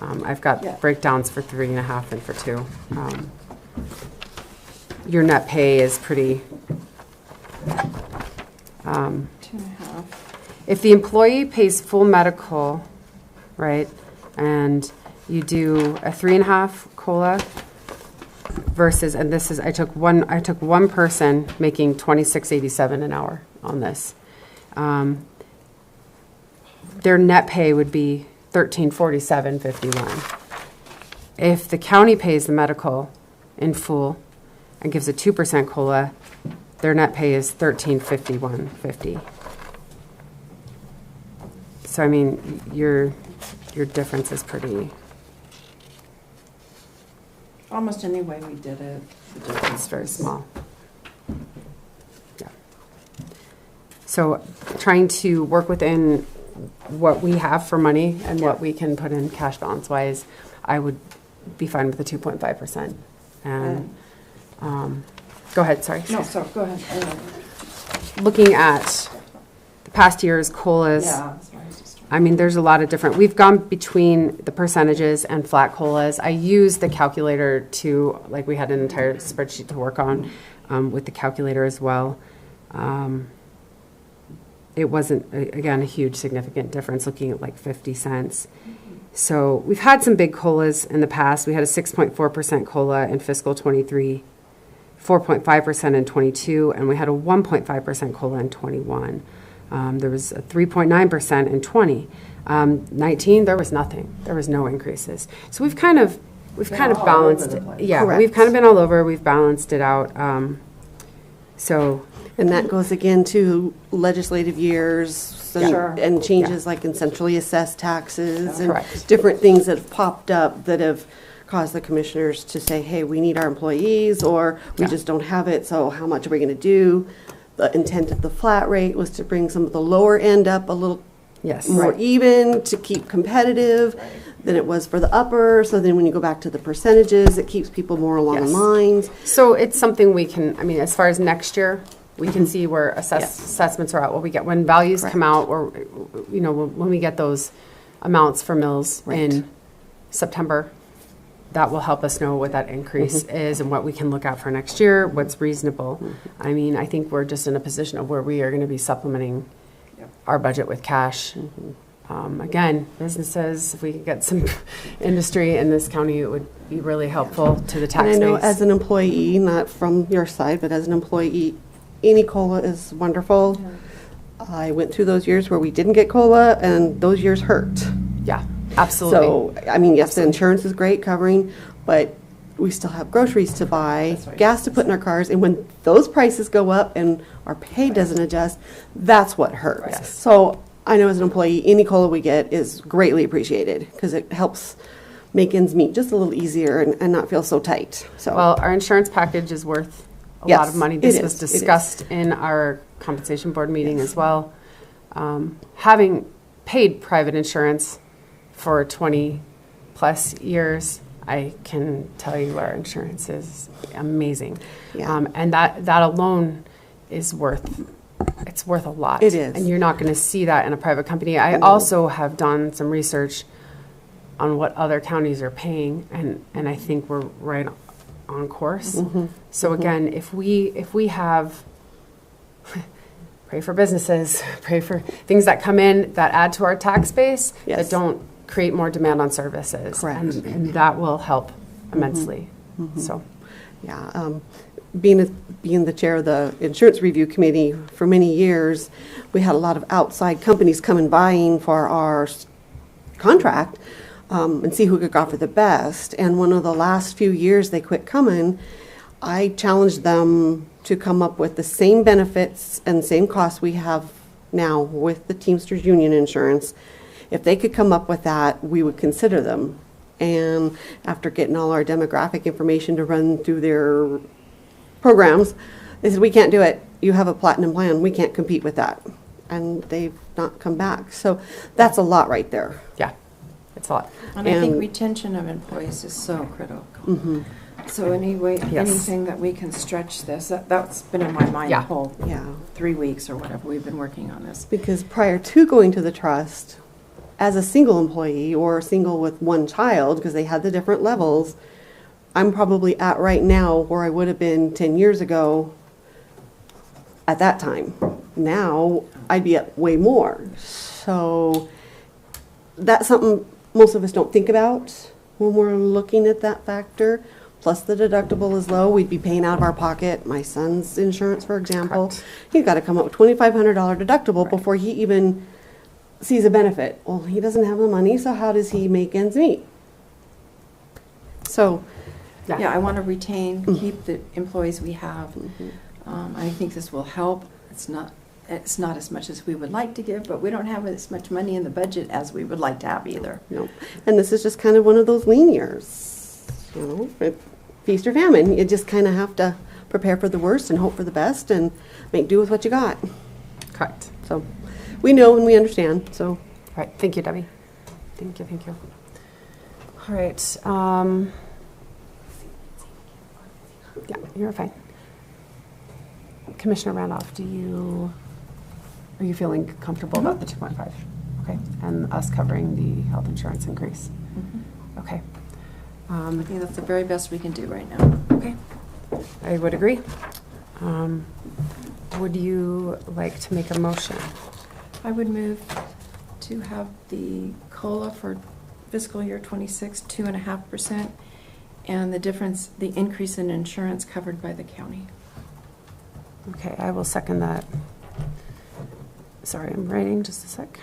I've got Yeah. breakdowns for 3.5 and for 2. Your net pay is pretty. 2.5. If the employee pays full medical, right, and you do a 3.5 COLA versus, and this is, I took one person making $26.87 an hour on this. Their net pay would be $1347.51. If the county pays the medical in full and gives a 2% COLA, their net pay is $1351.50. So I mean, your difference is pretty. Almost any way we did it, the difference It's very was- small. Yeah. So trying to work within what we have for money and what we can put in cash balance wise, I would be fine with the 2.5%. And go ahead, sorry. No, so go ahead. Looking at the past year's COLAs. Yeah, that's what I was just. I mean, there's a lot of different, we've gone between the percentages and flat COLAs. I used the calculator to, like we had an entire spreadsheet to work on with the calculator as well. It wasn't, again, a huge significant difference looking at like 50 cents. So we've had some big COLAs in the past. We had a 6.4% COLA in fiscal 23, 4.5% in 22, and we had a 1.5% COLA in 21. There was a 3.9% in 20. 19, there was nothing. There was no increases. So we've kind of all balanced over it. the place. Yeah, Correct. we've kind of been all over. We've balanced it out. And that goes again to legislative years Sure. and changes like in centrally assessed taxes and Correct. different things that have popped up that have caused the commissioners to say, hey, we need our employees, or we Yeah. just don't have it, so how much are we going to do? The intent of the flat rate was to bring some of the lower end up a little Yes. more Right. even to keep competitive than it was for the upper. So then when you go back to the percentages, it keeps people more along Yes. the lines. So it's something we can, I mean, as far as next year, we can see where Yes. assessments are at, what we get, when values come out, or, you know, when we get those amounts for mills Right. in September, that will help us know what that increase is and what we can look at for next year, what's reasonable. I mean, I think we're just in a position of where we are going to be supplementing our budget with cash. Again, businesses, if we could get some industry in this county, it would be really helpful to the tax And I know base. as an employee, not from your side, but as an employee, any COLA is wonderful. I went through those years where we didn't get COLA, and those years hurt. Yeah, absolutely. So, I mean, yes, the insurance is great covering, but we still have groceries to buy, gas to put in our cars, and when those prices go up and our pay doesn't adjust, that's what hurts. Yes. So I know as an employee, any COLA we get is greatly appreciated because it helps make ends meet just a little easier and not feel so tight. So, Well, our insurance package is worth a Yes, lot of money. it This is, was it is. discussed in our compensation board meeting as well. Having paid private insurance for 20-plus years, I can tell you our insurance is amazing. Yeah. And that alone is worth a lot. It is. And you're not going to see that in a private company. I also have done some research on what other counties are paying, and I think we're right on course. So again, if we have, pray for businesses, pray for things that come in that add to our tax base, Yes. that don't create more demand on services. Correct. And that will help immensely. So, yeah, being the chair of the insurance review committee for many years, we had a lot of outside companies come and buying for our contract and see who could offer the best. And one of the last few years they quit coming, I challenged them to come up with the same benefits and same costs we have now with the Teamsters Union insurance. If they could come up with that, we would consider them. And after getting all our demographic information to run through their programs, they said, we can't do it. You have a platinum plan. We can't compete with that. And they've not come back. So that's a lot right there. yeah, it's a lot. And I think And- retention of employees is so critical. So anyway, Yes. anything that we can stretch this, that's been in my mind the Yeah. whole Yeah. 3 weeks or whatever we've been working on this. Because prior to going to the trust, as a single employee or single with one child, because they had the different levels, I'm probably at right now where I would have been 10 years ago at that time. Now, I'd be at way more. So that's something most of us don't think about when we're looking at that factor. Plus the deductible is low, we'd be paying out of our pocket. My son's insurance, for example, Correct. he's got to come up with $2,500 deductible before he even sees a benefit. Well, he doesn't have the money, so how does he make ends meet? So, Yeah, I want to retain, keep the employees we have. I think this will help. It's not as much as we would like to give, but we don't have as much money in the budget as we would like to have either. no. And this is just kind of one of those lean years, feast or famine. You just kind of have to prepare for the worst and hope for the best and make do with what you got. Correct. So, we know and we understand, so. All right, thank you, Debbie. Thank you. All right. Yeah, you're fine. Commissioner Randolph, are you feeling comfortable about the 2.5? Okay, and us covering the health insurance increase? Okay. I think that's the very best we can do right now. Okay, I would agree. Would you like to make a motion? I would move to have the COLA for fiscal year 26, 2.5%, and the difference, the increase in insurance covered by the county. Okay, I will second that. Sorry, I'm writing, just a sec.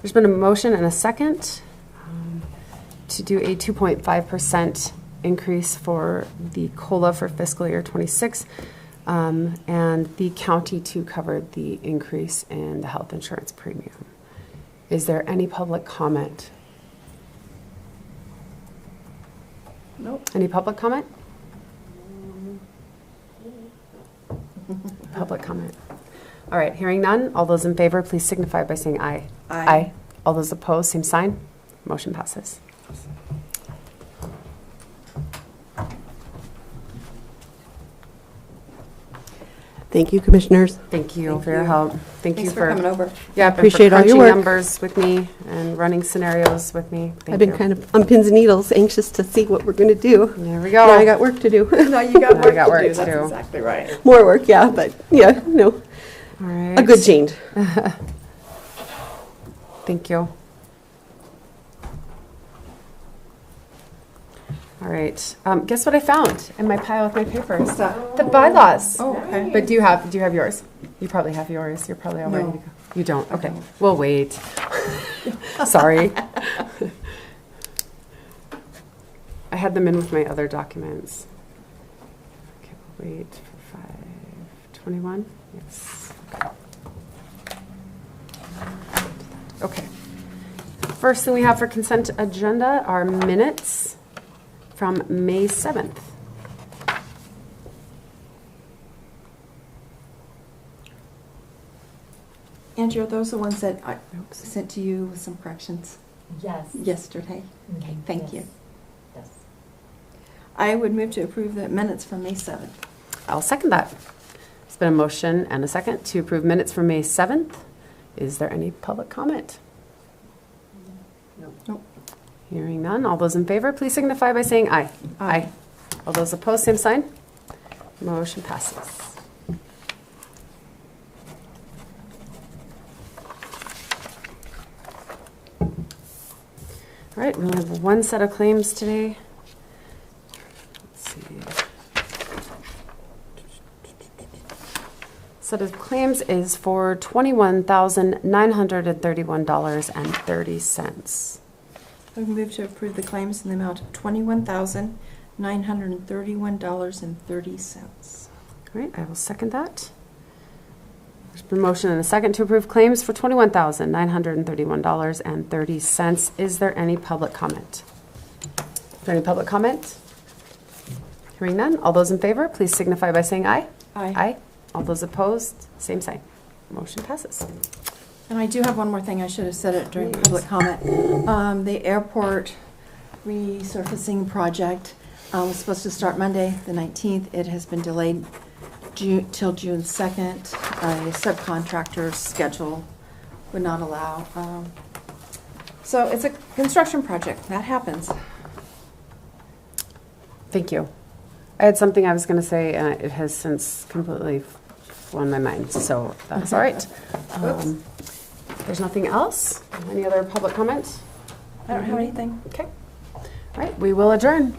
There's been a motion and a second to do a 2.5% increase for the COLA for fiscal year 26, and the county to cover the increase in the health insurance premium. Is there any public comment? Nope. Any public comment? Public comment. All right, hearing none. All those in favor, please signify by saying aye. Aye. All those opposed, same sign. Motion passes. Thank you, Commissioners. Thank you Thank for your you. help. Thank Thanks you for coming over. Yeah, and for Appreciate all your crunching work. numbers with me and running scenarios with me. Thank I've been you. kind of on pins and needles, anxious to see what we're going to do. There we go. Now I got work to do. No, you got Now I work got to work do. to That's do. exactly right. More work, yeah, but yeah, no, All right. a good change. Thank you. All right. Guess what I found in my pile with my papers? What's that? The bylaws. Oh, okay. But do you have yours? You probably have yours. You're probably all ready No. to go. You don't? Okay. We'll wait. Sorry. I had them in with my other documents. Okay, we'll wait for 5:21. Yes. Okay. First thing we have for consent agenda are minutes from May 7th. Andrew, are those the ones that I sent to you with some corrections Yes. yesterday? Okay, thank you. Yes. I would move to approve the minutes from May 7th. I'll second that. There's been a motion and a second to approve minutes from May 7th. Is there any public comment? Nope. Hearing none. All those in favor, please signify by saying aye. Aye. All those opposed, same sign. Motion passes. All right, we only have one set of claims today. Let's see. Set of claims is for $21,931.30. I would move to approve the claims in the amount of $21,931.30. All right, I will second that. There's been a motion and a second to approve claims for $21,931.30. Is there any public comment? Is there any public comment? Hearing none. All those in favor, please signify by saying aye. Aye. All those opposed, same sign. Motion passes. And I do have one more thing. I should have said it during public comment. The airport resurfacing project was supposed to start Monday, the 19th. It has been delayed till June 2nd. A subcontractor's schedule would not allow. So it's a construction project. That happens. Thank you. I had something I was going to say, and it has since completely flown my mind, so that's all right. There's nothing else? Any other public comment? I don't have anything. Okay. All right, we will adjourn.